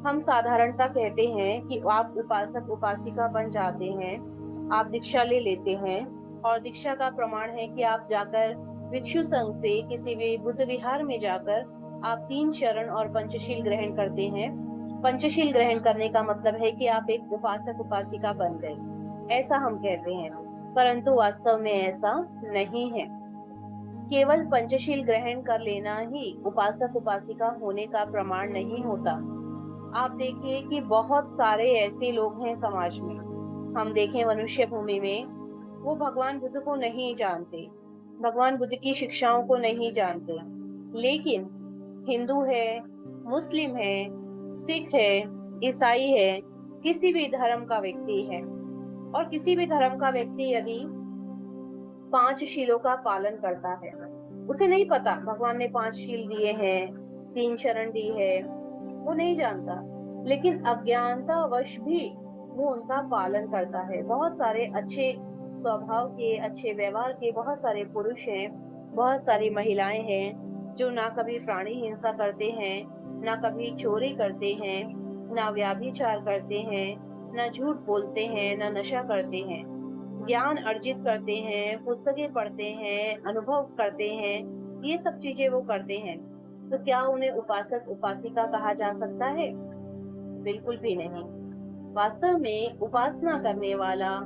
Speaker 3: हम साधारणता कहते हैं कि आप उपासक उपासिका बन जाते हैं, आप दीक्षा ले लेते हैं और दीक्षा का प्रमाण है कि आप जाकर भिक्षु संघ से किसी भी बुद्ध विहार में जाकर आप 3 शरण और पंचशील ग्रहण करते हैं। पंचशील ग्रहण करने का मतलब है कि आप एक उपासक उपासिका बन गए, ऐसा हम कहते हैं। परंतु वास्तव में ऐसा नहीं है। केवल पंचशील ग्रहण कर लेना ही उपासक उपासिका होने का प्रमाण नहीं होता। आप देखिए कि बहुत सारे ऐसे लोग हैं समाज में, हम देखें मनुष्य भूमि में, वो भगवान बुद्ध को नहीं जानते, भगवान बुद्ध की शिक्षाओं को नहीं जानते, लेकिन हिंदू है, मुस्लिम है, सिख है, ईसाई है, किसी भी धर्म का व्यक्ति है, और किसी भी धर्म का व्यक्ति यदि 5 शीलों का पालन करता है, उसे नहीं पता भगवान ने 5 शील दिए हैं, 3 शरण दी है, वो नहीं जानता, लेकिन अज्ञानतावश भी वो उनका पालन करता है। बहुत सारे अच्छे स्वभाव के, अच्छे व्यवहार के बहुत सारे पुरुष हैं, बहुत सारी महिलाएं हैं जो ना कभी प्राणी हिंसा करते हैं, ना कभी चोरी करते हैं, ना व्याभिचार करते हैं, ना झूठ बोलते हैं, ना नशा करते हैं, ज्ञान अर्जित करते हैं, पुस्तकें पढ़ते हैं, अनुभव करते हैं, ये सब चीजें वो करते हैं। तो क्या उन्हें उपासक उपासिका कहा जा सकता है? बिल्कुल भी नहीं। वास्तव में उपासना करने वाला,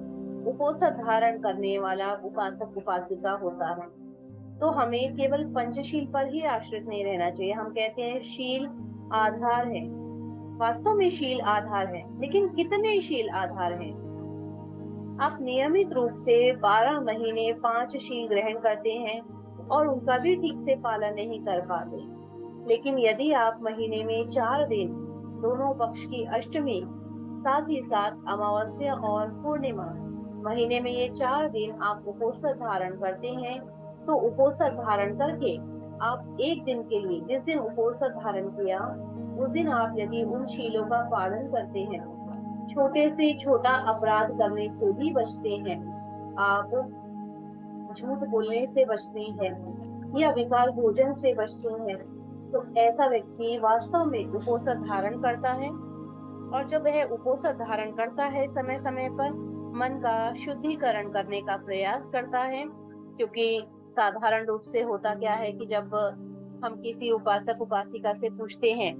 Speaker 3: उपोषण धारण करने वाला उपासक उपासिका होता है। तो हमें केवल पंचशील पर ही आश्रित नहीं रहना चाहिए। हम कहते हैं शील आधार है, वास्तव में शील आधार है, लेकिन कितने शील आधार हैं? आप नियमित रूप से 12 महीने 5 शील ग्रहण करते हैं और उनका भी ठीक से पालन नहीं कर पाते, लेकिन यदि आप महीने में 4 दिन, दोनों पक्ष की अष्टमी, साथ ही साथ अमावस्या और पूर्णिमा, महीने में ये 4 दिन आप उपोषण धारण करते हैं, तो उपोषण धारण करके आप एक दिन के लिए, जिस दिन उपोषण धारण किया उस दिन आप यदि उन शीलों का पालन करते हैं, छोटे से छोटा अपराध करने से भी बचते हैं, आप झूठ बोलने से बचते हैं या विकार भोजन से बचते हैं, तो ऐसा व्यक्ति वास्तव में उपोषण धारण करता है। और जब वह उपोषण धारण करता है, समय समय पर मन का शुद्धिकरण करने का प्रयास करता है, क्योंकि साधारण रूप से होता क्या है कि जब हम किसी उपासक उपासिका से पूछते हैं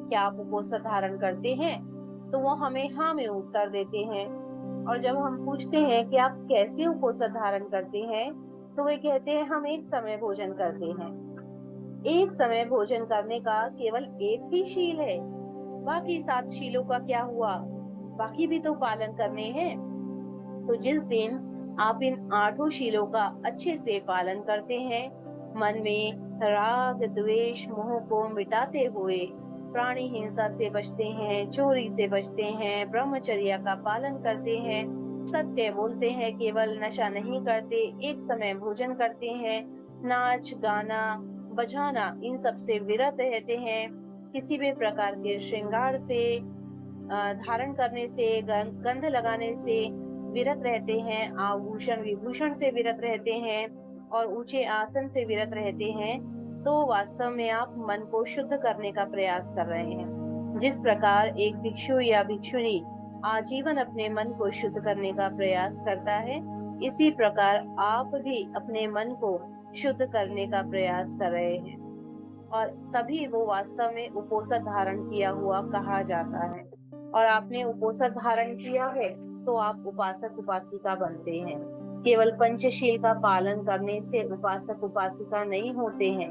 Speaker 3: क्या आप उपोषण धारण करते हैं, तो वो हमें हाँ में उत्तर देते हैं। और जब हम पूछते हैं कि आप कैसे उपोषण धारण करते हैं, तो वे कहते हैं हम एक समय भोजन करते हैं। एक समय भोजन करने का केवल एक ही शील है, बाकी 7 शीलों का क्या हुआ? बाकी भी तो पालन करने हैं। तो जिस दिन आप इन 8 शीलों का अच्छे से पालन करते हैं, मन में राग द्वेष मोह को मिटाते हुए प्राणी हिंसा से बचते हैं, चोरी से बचते हैं, ब्रह्मचर्य का पालन करते हैं, सत्य बोलते हैं, केवल नशा नहीं करते, एक समय भोजन करते हैं, नाच गाना बजाना इन सब से विरत रहते हैं, किसी भी प्रकार के श्रृंगार से धारण करने से, गंध लगाने से विरत रहते हैं, आभूषण विभूषण से विरत रहते हैं और ऊंचे आसन से विरत रहते हैं, तो वास्तव में आप मन को शुद्ध करने का प्रयास कर रहे हैं। जिस प्रकार एक भिक्षु या भिक्षुणी आजीवन अपने मन को शुद्ध करने का प्रयास करता है, इसी प्रकार आप भी अपने मन को शुद्ध करने का प्रयास कर रहे हैं, और तभी वो वास्तव में उपोषण धारण किया हुआ कहा जाता है। और आपने उपोषण धारण किया है तो आप उपासक उपासिका बनते हैं। केवल पंचशील का पालन करने से उपासक उपासिका नहीं होते हैं।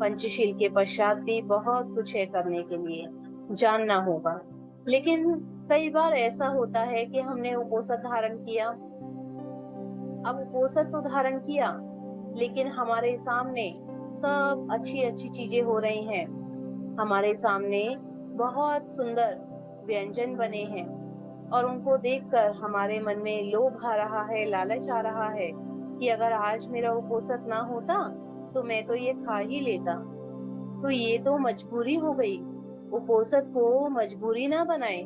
Speaker 3: पंचशील के पश्चात भी बहुत कुछ है करने के लिए, जानना होगा। लेकिन कई बार ऐसा होता है कि हमने उपोषण धारण किया, अब उपोषण तो धारण किया, लेकिन हमारे सामने सब अच्छी अच्छी चीजें हो रही हैं, हमारे सामने बहुत सुंदर व्यंजन बने हैं और उनको देखकर हमारे मन में लोभ आ रहा है, लालच आ रहा है कि अगर आज मेरा उपोषण ना होता तो मैं तो ये खा ही लेता। तो ये तो मजबूरी हो गई। उपोषण को मजबूरी ना बनाए,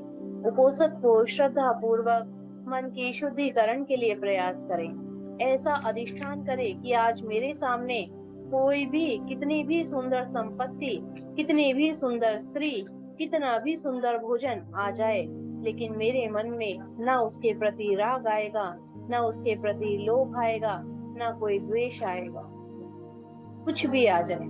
Speaker 3: उपोषण को श्रद्धा पूर्वक मन के शुद्धिकरण के लिए प्रयास करें। ऐसा अधिष्ठान करें कि आज मेरे सामने कोई भी, कितनी भी सुंदर संपत्ति, कितनी भी सुंदर स्त्री, कितना भी सुंदर भोजन आ जाए, लेकिन मेरे मन में ना उसके प्रति राग आएगा, ना उसके प्रति लोभ आएगा, ना कोई द्वेष आएगा। कुछ भी आ जाए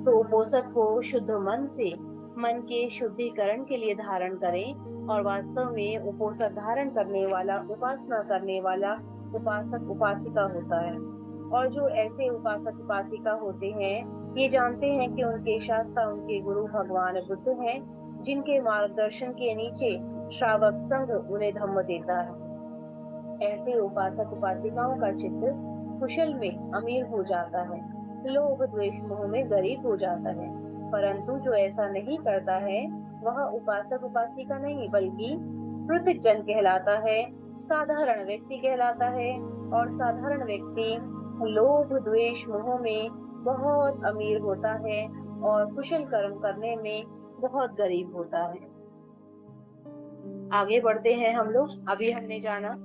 Speaker 3: तो उपोषण को शुद्ध मन से मन के शुद्धिकरण के लिए धारण करें। और वास्तव में उपोषण धारण करने वाला, उपासना करने वाला उपासक उपासिका होता है। और जो ऐसे उपासक उपासिका होते हैं, ये जानते हैं कि उनके शास्त्र, उनके गुरु भगवान बुद्ध हैं, जिनके मार्गदर्शन के नीचे श्रावक संघ उन्हें धम्म देता है। ऐसे उपासक उपासिकाओं का चित्त कुशल में अमीर हो जाता है, लोभ द्वेष मोह में गरीब हो जाता है। परंतु जो ऐसा नहीं करता है वह उपासक उपासिका नहीं, बल्कि पृथक जन कहलाता है, साधारण व्यक्ति कहलाता है। और साधारण व्यक्ति लोभ द्वेष मोह में बहुत अमीर होता है और कुशल कर्म करने में बहुत गरीब होता है। आगे बढ़ते हैं हम लोग। अभी हमने जाना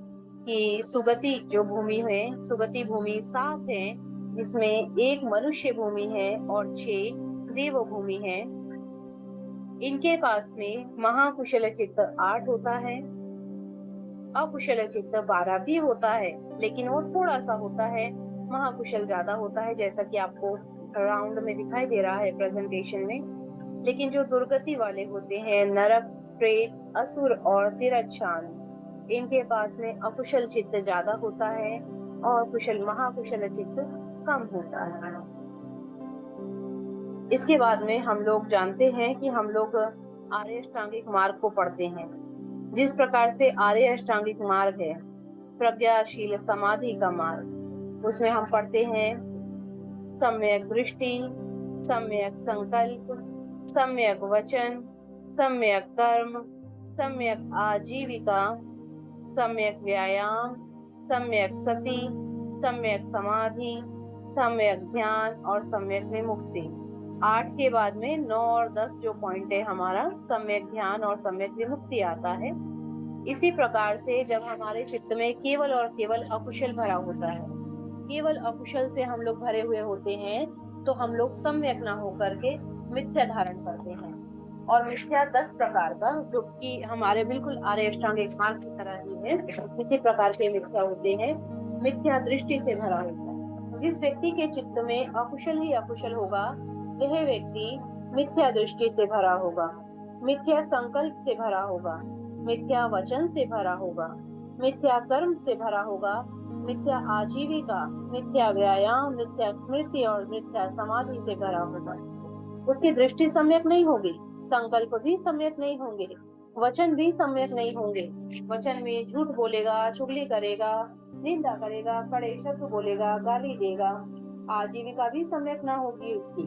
Speaker 3: कि सुगति जो भूमि है, सुगति भूमि 7 है, जिसमें 1 मनुष्य भूमि है और 6 देव भूमि है। इनके पास में महाकुशल चित्त 8 होता है, अकुशल चित्त 12 भी होता है, लेकिन वो थोड़ा सा होता है, महाकुशल ज्यादा होता है, जैसा कि आपको राउंड में दिखाई दे रहा है प्रेजेंटेशन में। लेकिन जो दुर्गति वाले होते हैं, नरक, प्रेत, असुर और तिरच्छान, इनके पास में अकुशल चित्त ज्यादा होता है और कुशल महाकुशल चित्त कम होता है। इसके बाद में हम लोग जानते हैं कि हम लोग आर्य अष्टांगिक मार्ग को पढ़ते हैं। जिस प्रकार से आर्य अष्टांगिक मार्ग है प्रज्ञाशील समाधि का मार्ग, उसमें हम पढ़ते हैं सम्यक दृष्टि, सम्यक संकल्प, सम्यक वचन, सम्यक कर्म, सम्यक आजीविका, सम्यक व्यायाम, सम्यक सति, सम्यक समाधि, सम्यक ध्यान और सम्यक विमुक्ति। 8 के बाद में 9 और 10 जो पॉइंट है हमारा सम्यक ध्यान और सम्यक विमुक्ति आता है। इसी प्रकार से जब हमारे चित्त में केवल और केवल अकुशल भरा होता है, केवल अकुशल से हम लोग भरे हुए होते हैं, तो हम लोग सम्यक ना होकर के मिथ्या धारण करते हैं। और मिथ्या 10 प्रकार का, जो कि हमारे बिल्कुल आर्य अष्टांगिक मार्ग की तरह ही है, इसी प्रकार के मिथ्या होते हैं। मिथ्या दृष्टि से भरा होता है। जिस व्यक्ति के चित्त में अकुशल ही अकुशल होगा, वह व्यक्ति मिथ्या दृष्टि से भरा होगा, मिथ्या संकल्प से भरा होगा, मिथ्या वचन से भरा होगा, मिथ्या कर्म से भरा होगा, मिथ्या आजीविका, मिथ्या व्यायाम, मिथ्या स्मृति और मिथ्या समाधि से भरा होगा। उसकी दृष्टि सम्यक नहीं होगी, संकल्प भी सम्यक नहीं होंगे, वचन भी सम्यक नहीं होंगे। वचन में झूठ बोलेगा, चुगली करेगा, निंदा करेगा, कड़े शब्द बोलेगा, गाली देगा। आजीविका भी सम्यक ना होगी उसकी,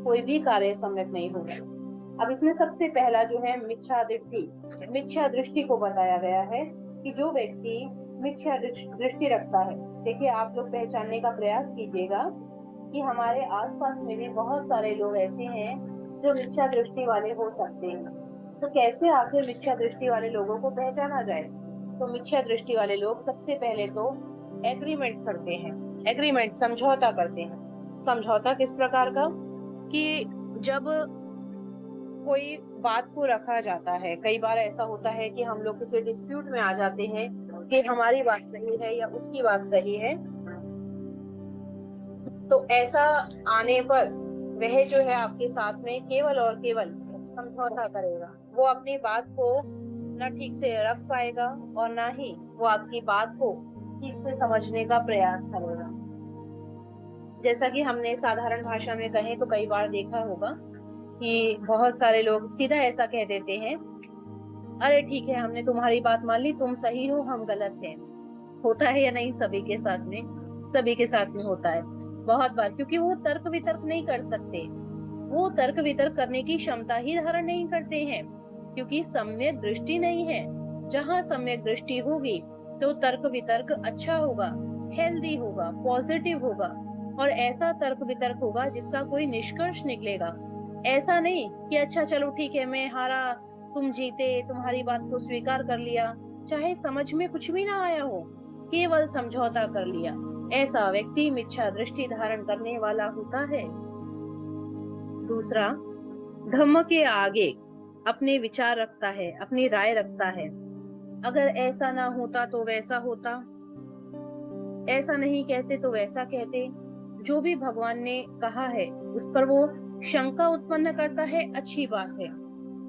Speaker 3: कोई भी कार्य सम्यक नहीं होगा। अब इसमें सबसे पहला जो है मिथ्या दृष्टि, मिथ्या दृष्टि को बताया गया है कि जो व्यक्ति मिथ्या दृष्टि रखता है, देखिए आप लोग पहचानने का प्रयास कीजिएगा कि हमारे आसपास में भी बहुत सारे लोग ऐसे हैं जो मिथ्या दृष्टि वाले हो सकते हैं। तो कैसे आखिर मिथ्या दृष्टि वाले लोगों को पहचाना जाए? तो मिथ्या दृष्टि वाले लोग सबसे पहले तो एग्रीमेंट करते हैं, एग्रीमेंट समझौता करते हैं। समझौता किस प्रकार का कि जब कोई बात को रखा जाता है, कई बार ऐसा होता है कि हम लोग किसी डिस्प्यूट में आ जाते हैं कि हमारी बात सही है या उसकी बात सही है, तो ऐसा आने पर वह जो है आपके साथ में केवल और केवल समझौता करेगा। वो अपनी बात को ना ठीक से रख पाएगा और ना ही वो आपकी बात को ठीक से समझने का प्रयास करेगा। जैसा कि हमने साधारण भाषा में कहें तो कई बार देखा होगा कि बहुत सारे लोग सीधा ऐसा कह देते हैं, अरे ठीक है, हमने तुम्हारी बात मान ली, तुम सही हो, हम गलत हैं। होता है या नहीं? सभी के साथ में, सभी के साथ में होता है बहुत बार, क्योंकि वो तर्क वितर्क नहीं कर सकते, वो तर्क वितर्क करने की क्षमता ही धारण नहीं करते हैं, क्योंकि सम्यक दृष्टि नहीं है। जहाँ सम्यक दृष्टि होगी तो तर्क वितर्क अच्छा होगा, हेल्दी होगा, पॉजिटिव होगा, और ऐसा तर्क वितर्क होगा जिसका कोई निष्कर्ष निकलेगा। ऐसा नहीं कि अच्छा चलो ठीक है, मैं हारा, तुम जीते, तुम्हारी बात को स्वीकार कर लिया, चाहे समझ में कुछ भी ना आया हो, केवल समझौता कर लिया। ऐसा व्यक्ति मिथ्या दृष्टि धारण करने वाला होता है। दूसरा, धम्म के आगे अपने विचार रखता है, अपनी राय रखता है। अगर ऐसा ना होता तो वैसा होता, ऐसा नहीं कहते तो वैसा कहते। जो भी भगवान ने कहा है उस पर वो शंका उत्पन्न करता है, अच्छी बात है।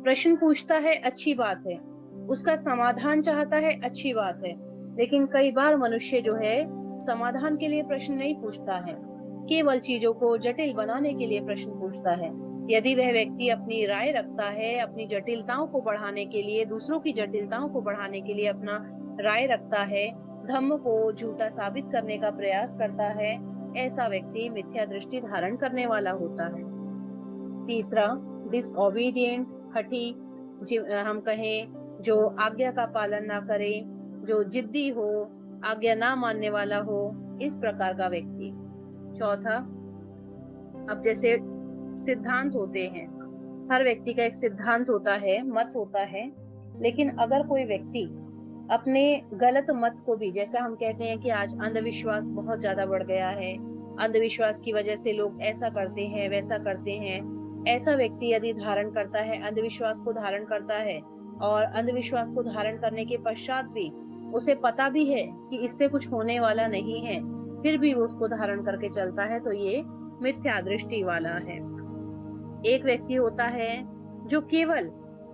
Speaker 3: प्रश्न पूछता है, अच्छी बात है। उसका समाधान चाहता है, अच्छी बात है। लेकिन कई बार मनुष्य जो है समाधान के लिए प्रश्न नहीं पूछता है, केवल चीजों को जटिल बनाने के लिए प्रश्न पूछता है। यदि वह व्यक्ति अपनी राय रखता है, अपनी जटिलताओं को बढ़ाने के लिए, दूसरों की जटिलताओं को बढ़ाने के लिए अपना राय रखता है, धम्म को झूठा साबित करने का प्रयास करता है, ऐसा व्यक्ति मिथ्या दृष्टि धारण करने वाला होता है। तीसरा, डिसओबीडिएंट, हठी, हम कहें जो आज्ञा का पालन ना करे, जो जिद्दी हो, आज्ञा ना मानने वाला हो, इस प्रकार का व्यक्ति। चौथा, अब जैसे सिद्धांत होते हैं, हर व्यक्ति का एक सिद्धांत होता है, मत होता है, लेकिन अगर कोई व्यक्ति अपने गलत मत को भी, जैसा हम कहते हैं कि आज अंधविश्वास बहुत ज्यादा बढ़ गया है, अंधविश्वास की वजह से लोग ऐसा करते हैं, वैसा करते हैं, ऐसा व्यक्ति यदि धारण करता है, अंधविश्वास को धारण करता है, और अंधविश्वास को धारण करने के पश्चात भी उसे पता भी है कि इससे कुछ होने वाला नहीं है, फिर भी वो उसको धारण करके चलता है, तो ये मिथ्या दृष्टि वाला है। एक व्यक्ति होता है जो केवल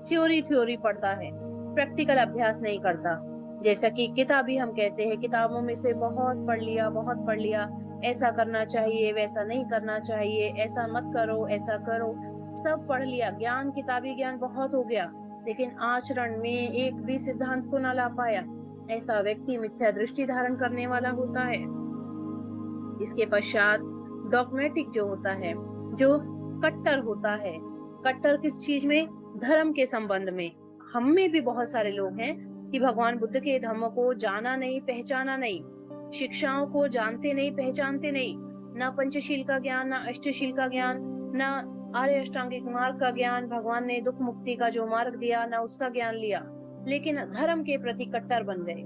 Speaker 3: थ्योरी पढ़ता है, प्रैक्टिकल अभ्यास नहीं करता। जैसा कि किताबी हम कहते हैं, किताबों में से बहुत पढ़ लिया, ऐसा करना चाहिए, वैसा नहीं करना चाहिए, ऐसा मत करो, ऐसा करो। सब पढ़ लिया, ज्ञान, किताबी ज्ञान बहुत हो गया, लेकिन आचरण में एक भी सिद्धांत को न ला पाया। ऐसा व्यक्ति मिथ्या दृष्टि धारण करने वाला होता है। इसके पश्चात डॉगमेटिक जो होता है, जो कट्टर होता है। कट्टर किस चीज में? धर्म के संबंध में। हम में भी बहुत सारे लोग हैं कि भगवान बुद्ध के धम्म को जाना नहीं, पहचाना नहीं, शिक्षाओं को जानते नहीं, पहचानते नहीं, ना पंचशील का ज्ञान, ना अष्टशील का ज्ञान, ना आर्य अष्टांगिक मार्ग का ज्ञान, भगवान ने दुख मुक्ति का जो मार्ग दिया ना उसका ज्ञान लिया, लेकिन धर्म के प्रति कट्टर बन गए,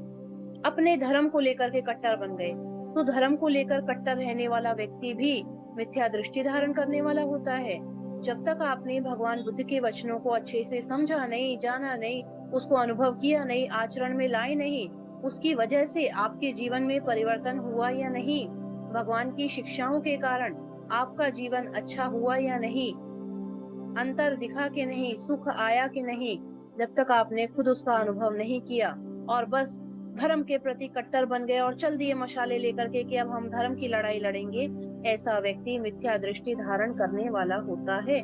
Speaker 3: अपने धर्म को लेकर के कट्टर बन गए। तो धर्म को लेकर कट्टर रहने वाला व्यक्ति भी मिथ्या दृष्टि धारण करने वाला होता है। जब तक आपने भगवान बुद्ध के वचनों को अच्छे से समझा नहीं, जाना नहीं, उसको अनुभव किया नहीं, आचरण में लाए नहीं, उसकी वजह से आपके जीवन में परिवर्तन हुआ या नहीं, भगवान की शिक्षाओं के कारण आपका जीवन अच्छा हुआ या नहीं, अंतर दिखा कि नहीं, सुख आया कि नहीं, जब तक आपने खुद उसका अनुभव नहीं किया और बस धर्म के प्रति कट्टर बन गए और चल दिए मशाले लेकर के कि अब हम धर्म की लड़ाई लड़ेंगे, ऐसा व्यक्ति मिथ्या दृष्टि धारण करने वाला होता है।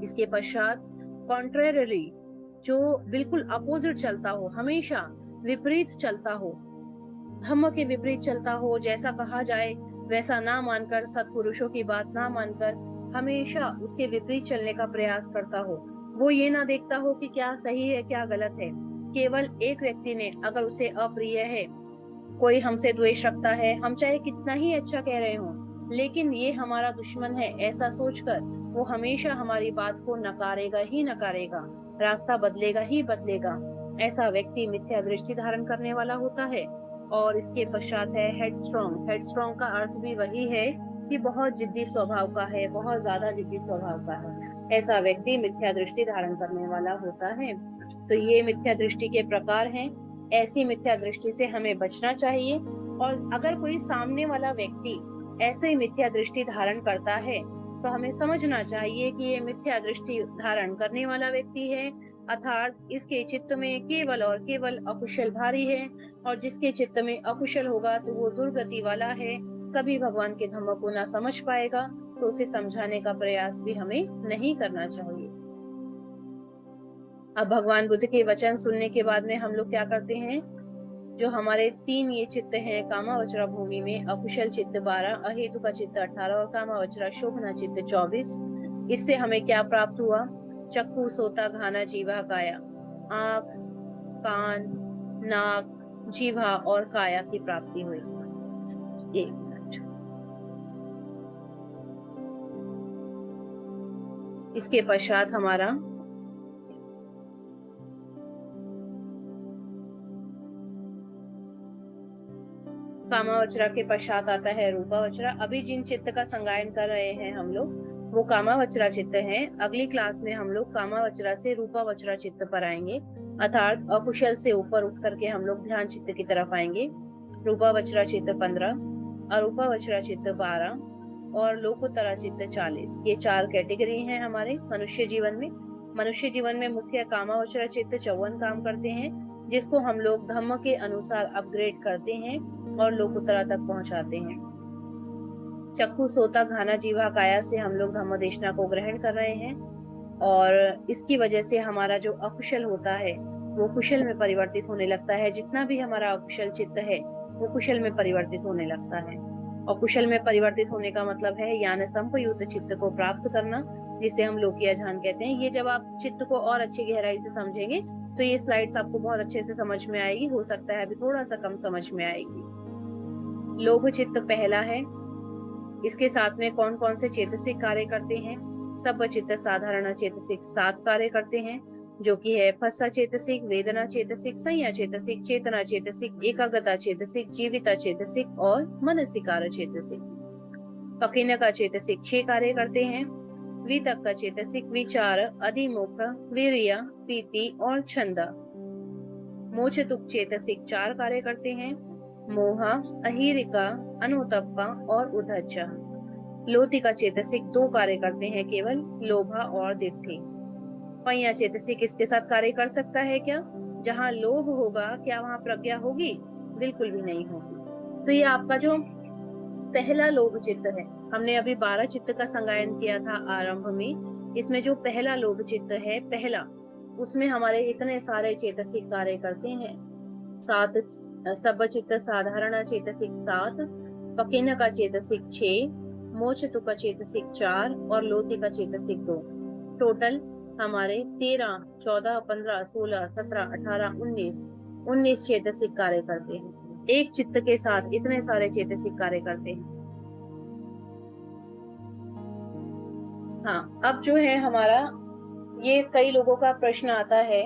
Speaker 3: इसके पश्चात कॉन्ट्रेरी, जो बिल्कुल अपोजिट चलता हो, हमेशा विपरीत चलता हो, धम्म के विपरीत चलता हो, जैसा कहा जाए वैसा ना मानकर, सत्पुरुषों की बात ना मानकर हमेशा उसके विपरीत चलने का प्रयास करता हो। वो ये ना देखता हो कि क्या सही है क्या गलत है। केवल एक व्यक्ति ने अगर उसे अप्रिय है, कोई हमसे द्वेष रखता है, हम चाहे कितना ही अच्छा कह रहे हो, लेकिन ये हमारा दुश्मन है, ऐसा सोचकर वो हमेशा हमारी बात को नकारेगा ही नकारेगा, रास्ता बदलेगा ही बदलेगा। ऐसा व्यक्ति मिथ्या दृष्टि धारण करने वाला होता है। और इसके पश्चात है हेडस्ट्रॉन्ग। हेडस्ट्रॉन्ग का अर्थ भी वही है कि बहुत जिद्दी स्वभाव का है, बहुत ज्यादा जिद्दी स्वभाव का है। ऐसा व्यक्ति मिथ्या दृष्टि धारण करने वाला होता है। तो ये मिथ्या दृष्टि के प्रकार हैं। ऐसी मिथ्या दृष्टि से हमें बचना चाहिए। और अगर कोई सामने वाला व्यक्ति ऐसे मिथ्या दृष्टि धारण करता है तो हमें समझना चाहिए कि ये मिथ्या दृष्टि धारण करने वाला व्यक्ति है, अर्थात इसके चित्त में केवल और केवल अकुशल भारी है, और जिसके चित्त में अकुशल होगा तो वो दुर्गति वाला है, कभी भगवान के धम्म को ना समझ पाएगा, तो उसे समझाने का प्रयास भी हमें नहीं करना चाहिए। अब भगवान बुद्ध के वचन सुनने के बाद में हम लोग क्या करते हैं? जो हमारे 3 ये चित्त हैं, कामावचरा भूमि में अकुशल चित्त 12, अहेतु का चित्त 18 और कामावचरा शोभना चित्त 24, इससे हमें क्या प्राप्त हुआ? चक्षु, सोता, घाना, जीवा, काया, आंख, कान, नाक, जीवा और काया की प्राप्ति हुई। एक मिनट, इसके पश्चात हमारा कामावचरा के पश्चात आता है रूपावचरा। अभी जिन चित्त का संगायन कर रहे हैं हम लोग, वो कामावचरा चित्त हैं। अगली क्लास में हम लोग कामावचरा से रूपावचरा चित्त पर आएंगे, अर्थात अकुशल से ऊपर उठ करके हम लोग ध्यान चित्त की तरफ आएंगे। रूपावचरा चित्त 15, अरूपावचरा चित्त 12 और लोकोत्तरा चित्त 40। ये 4 कैटेगरी हैं हमारे मनुष्य जीवन में। मनुष्य जीवन में मुख्य कामावचरा चित्त 54 काम करते हैं, जिसको हम लोग धम्म के अनुसार अपग्रेड करते हैं और लोकोत्तरा तक पहुंचाते हैं। चक्षु, सोता, घाना, जीवा, काया से हम लोग धम्म देशना को ग्रहण कर रहे हैं, और इसकी वजह से हमारा जो अकुशल होता है वो कुशल में परिवर्तित होने लगता है। जितना भी हमारा अकुशल चित्त है वो कुशल में परिवर्तित होने लगता है। और कुशल में परिवर्तित होने का मतलब है ज्ञान संपयुक्त चित्त को प्राप्त करना, जिसे हम लोकिया ध्यान कहते हैं। ये जब आप चित्त को और अच्छी गहराई से समझेंगे तो ये स्लाइड्स आपको बहुत अच्छे से समझ में आएगी। हो सकता है अभी थोड़ा सा कम समझ में आएगी। लोभ चित्त पहला है। इसके साथ में कौन कौन से चेतसिक कार्य करते हैं? सब चित्त, साधारण चेतसिक 7 कार्य करते हैं, जो कि है फस्सा चेतसिक, वेदना चेतसिक, संज्ञा चेतसिक, चेतना चेतसिक, एकाग्रता चेतसिक, जीविता चेतसिक और मनसिकार चेतसिक। पकिन का चेतसिक 6 कार्य करते हैं। वितक का चेतसिक विचार, अधिमुख, वीर्य, प्रीति और छंद। मोचतुक चेतसिक 4 कार्य करते हैं, मोह, अहिरिका, अनुतप्पा और उद्धच्च। लोतिका चेतसिक 2 कार्य करते हैं केवल, लोभा और दिट्ठी। पय्या चेतसिक इसके साथ कार्य कर सकता है क्या? जहाँ लोभ होगा क्या वहाँ प्रज्ञा होगी? बिल्कुल भी नहीं होगी। तो ये आपका जो पहला लोभ चित्त है। हमने अभी 12 चित्त का संगायन किया था आरंभ में। इसमें जो पहला लोभ चित्त है, पहला, उसमें हमारे इतने सारे चेतसिक कार्य करते हैं। 7 सब चित्त साधारण चेतसिक 7, पकिन का चेतसिक 6, मोचतु का चेतसिक 4 और लोथे का चेतसिक 2। टोटल हमारे 13, 14, 15, 16, 17, 18, 19 चेतसिक कार्य करते हैं। एक चित्त के साथ इतने सारे चेतसिक कार्य करते हैं। हाँ, अब जो है हमारा, ये कई लोगों का प्रश्न आता है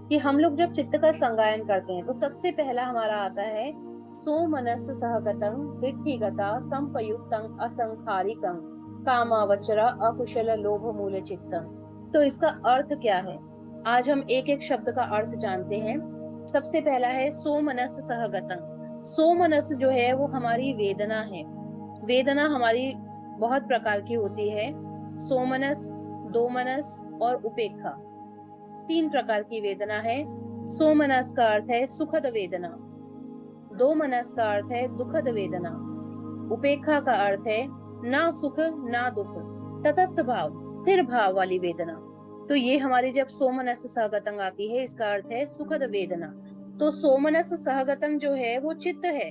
Speaker 3: कि हम लोग जब चित्त का संगायन करते हैं तो सबसे पहला हमारा आता है सोमनस सहगतं दिट्ठिगता संपयुक्तं असंखारिकं कामावचरा अकुशल लोभ मूल चित्तम। तो इसका अर्थ क्या है? आज हम एक एक शब्द का अर्थ जानते हैं। सबसे पहला है सोमनस सहगतं। सोमनस जो है वो हमारी वेदना है। वेदना हमारी बहुत प्रकार की होती है। सोमनस, दोमनस और उपेक्षा, 3 प्रकार की वेदना है। सोमनस का अर्थ है सुखद वेदना, दोमनस का अर्थ है दुखद वेदना, उपेक्षा का अर्थ है ना सुख ना दुख, तटस्थ भाव, स्थिर भाव वाली वेदना। तो ये हमारी जब सोमनस सहगतं आती है, इसका अर्थ है सुखद वेदना। तो सोमनस सहगतं जो है वो चित्त है,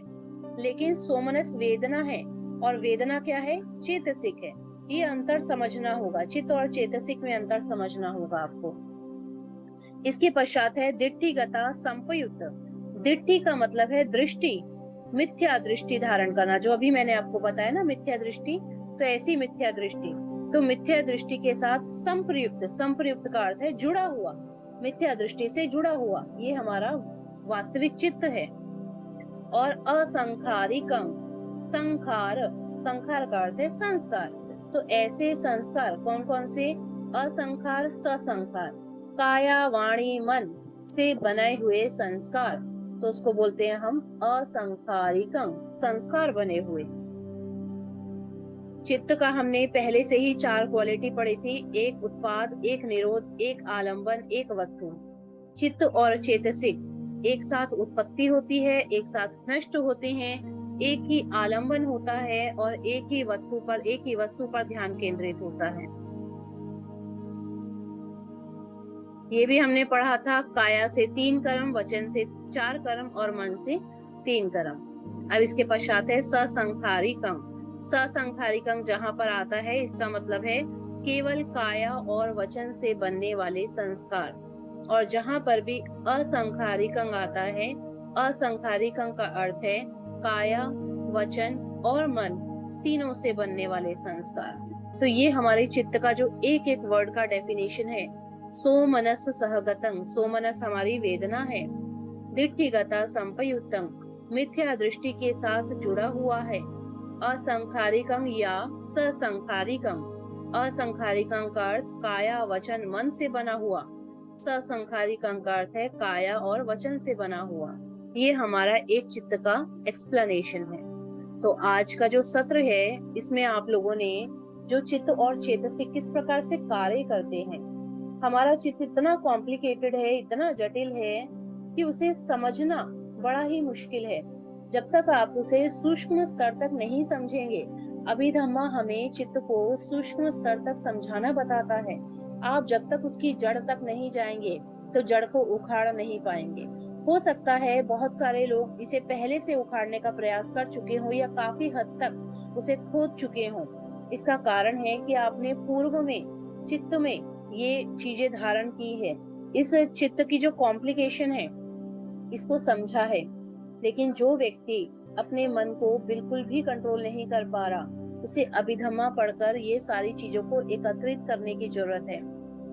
Speaker 3: लेकिन सोमनस वेदना है, और वेदना क्या है? चेतसिक है। ये अंतर समझना होगा, चित्त और चेतसिक में अंतर समझना होगा आपको। इसके पश्चात है दिट्ठिगता संपयुक्त। दिट्ठि का मतलब है दृष्टि, मिथ्या दृष्टि धारण करना, जो अभी मैंने आपको बताया ना, मिथ्या दृष्टि। तो ऐसी मिथ्या दृष्टि, तो मिथ्या दृष्टि के साथ संप्रयुक्त, संप्रयुक्त का अर्थ है जुड़ा हुआ, मिथ्या दृष्टि से जुड़ा हुआ, ये हमारा वास्तविक चित्त है। और असंखारिकं, संखार, संखार का अर्थ है संस्कार। तो ऐसे संस्कार कौन कौन से? असंखार, ससंखार, काया वाणी मन से बनाए हुए संस्कार, तो उसको बोलते हैं हम असंखारिकं, संस्कार बने हुए। चित्त का हमने पहले से ही 4 क्वालिटी पढ़ी थी, एक उत्पाद, एक निरोध, एक आलंबन, एक वस्तु। चित्त और चेतसिक एक साथ उत्पत्ति होती है, एक साथ नष्ट होते हैं, एक ही आलंबन होता है और एक ही वस्तु पर ध्यान केंद्रित होता है। ये भी हमने पढ़ा था, काया से 3 कर्म, वचन से 4 कर्म और मन से 3 कर्म। अब इसके पश्चात है ससंखारिकं। ससंखारिकं जहां पर आता है, इसका मतलब है केवल काया और वचन से बनने वाले संस्कार। और जहां पर भी असंखारिकं आता है, असंखारिकं का अर्थ है काया, वचन और मन तीनों से बनने वाले संस्कार। तो ये हमारे चित्त का जो एक एक वर्ड का डेफिनेशन है। सोमनस सहगतं, सोमनस हमारी वेदना है। दिट्ठिगता संपयुक्तं, मिथ्या दृष्टि के साथ जुड़ा हुआ है। असंखारिकं या ससंखारिकं, असंखारिकं का अर्थ काया, वचन, मन से बना हुआ, ससंखारिकं का अर्थ है काया और वचन से बना हुआ। ये हमारा एक चित्त का एक्सप्लेनेशन है। तो आज का जो सत्र है, इसमें आप लोगों ने जो चित्त और चेतसिक किस प्रकार से कार्य करते हैं। हमारा चित्त इतना कॉम्प्लिकेटेड है, इतना जटिल है कि उसे समझना बड़ा ही मुश्किल है। जब तक आप उसे सूक्ष्म स्तर तक नहीं समझेंगे, अभिधम्मा हमें चित्त को सूक्ष्म स्तर तक समझाना बताता है। आप जब तक उसकी जड़ तक नहीं जाएंगे तो जड़ को उखाड़ नहीं पाएंगे। हो सकता है बहुत सारे लोग इसे पहले से उखाड़ने का प्रयास कर चुके हों या काफी हद तक उसे खोद चुके हों। इसका कारण है कि आपने पूर्व में चित्त में ये चीजें धारण की है, इस चित्त की जो कॉम्प्लिकेशन है इसको समझा है। लेकिन जो व्यक्ति अपने मन को बिल्कुल भी कंट्रोल नहीं कर पा रहा, उसे अभिधम्मा पढ़कर ये सारी चीजों को एकत्रित करने की जरूरत है,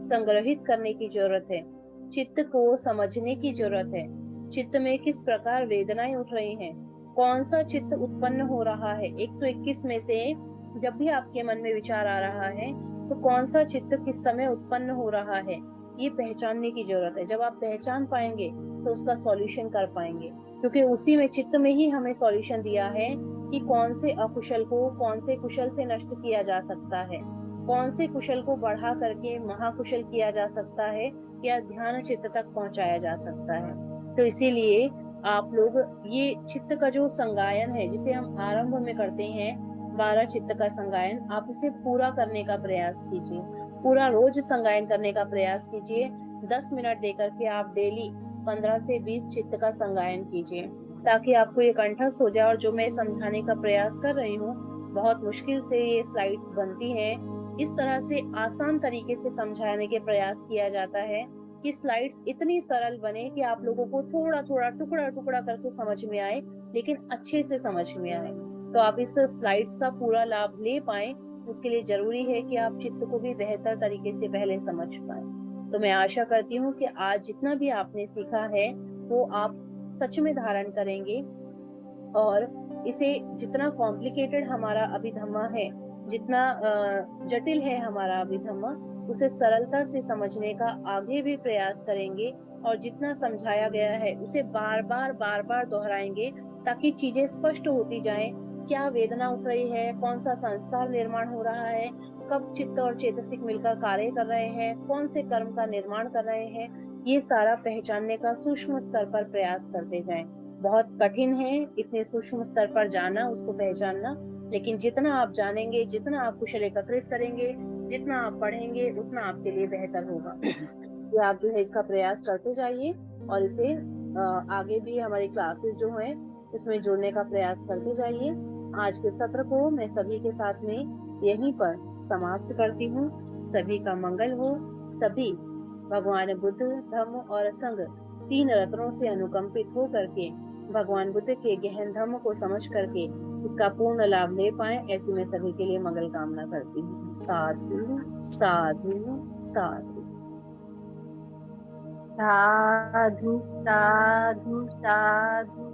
Speaker 3: संग्रहित करने की जरूरत है, चित्त को समझने की जरूरत है। चित्त में किस प्रकार वेदनाएं उठ रही हैं, कौन सा चित्त उत्पन्न हो रहा है, 121 में से जब भी आपके मन में विचार आ रहा है तो कौन सा चित्त किस समय उत्पन्न हो रहा है, ये पहचानने की जरूरत है। जब आप पहचान पाएंगे तो उसका सॉल्यूशन कर पाएंगे, क्योंकि उसी में चित्त में ही हमें सॉल्यूशन दिया है कि कौन से अकुशल को कौन से कुशल से नष्ट किया जा सकता है, कौन से कुशल को बढ़ा करके महाकुशल किया जा सकता है या ध्यान चित्त तक पहुंचाया जा सकता है। तो इसीलिए आप लोग ये चित्त का जो संगायन है, जिसे हम आरंभ में करते हैं 12 चित्त का संगायन, आप इसे पूरा करने का प्रयास कीजिए। पूरा रोज संगायन करने का प्रयास कीजिए। 10 मिनट देकर के आप डेली 15 से 20 चित्त का संगायन कीजिए, ताकि आपको ये कंठस्थ हो जाए। और जो मैं समझाने का प्रयास कर रही हूँ, बहुत मुश्किल से ये स्लाइड्स बनती हैं, इस तरह से आसान तरीके से समझाने के प्रयास किया जाता है कि स्लाइड्स इतनी सरल बने कि आप लोगों को थोड़ा थोड़ा टुकड़ा टुकड़ा करके समझ में आए, लेकिन अच्छे से समझ में आए। तो आप इस स्लाइड्स का पूरा लाभ ले पाए, उसके लिए जरूरी है कि आप चित्त को भी बेहतर तरीके से पहले समझ पाए। तो मैं आशा करती हूँ कि आज जितना भी आपने सीखा है वो आप सच में धारण करेंगे, और इसे जितना कॉम्प्लिकेटेड हमारा अभिधम्मा है, जितना जटिल है हमारा अभिधम्मा, उसे सरलता से समझने का आगे भी प्रयास करेंगे। और जितना समझाया गया है उसे बार बार दोहराएंगे, ताकि चीजें स्पष्ट होती जाएं। क्या वेदना उठ रही है, कौन सा संस्कार निर्माण हो रहा है, कब चित्त और चेतसिक मिलकर कार्य कर रहे हैं, कौन से कर्म का निर्माण कर रहे हैं, ये सारा पहचानने का सूक्ष्म स्तर पर प्रयास करते जाएं। बहुत कठिन है इतने सूक्ष्म स्तर पर जाना, उसको पहचानना, लेकिन जितना आप जानेंगे, जितना आप कुशल एकत्रित करेंगे, जितना आप पढ़ेंगे, उतना आपके लिए बेहतर होगा। तो आप जो है इसका प्रयास करते जाइए, और इसे आगे भी हमारी क्लासेस जो हैं उसमें जोड़ने का प्रयास करते जाइए। आज के सत्र को मैं सभी के साथ में यहीं पर समाप्त करती हूँ। सभी का मंगल हो। सभी भगवान बुद्ध, धम्म और संघ 3 रत्नों से अनुकंपित हो करके भगवान बुद्ध के गहन धम्म को समझ करके इसका पूर्ण लाभ ले पाए, ऐसी मैं सभी के लिए मंगल कामना करती हूँ। साधु साधु साधु।
Speaker 1: साधु साधु साधु।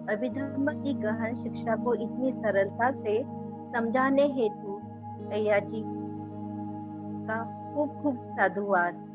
Speaker 1: अभिधम्म की गहन शिक्षा को इतनी सरलता से समझाने हेतु अय्या जी का खूब खूब साधुवाद।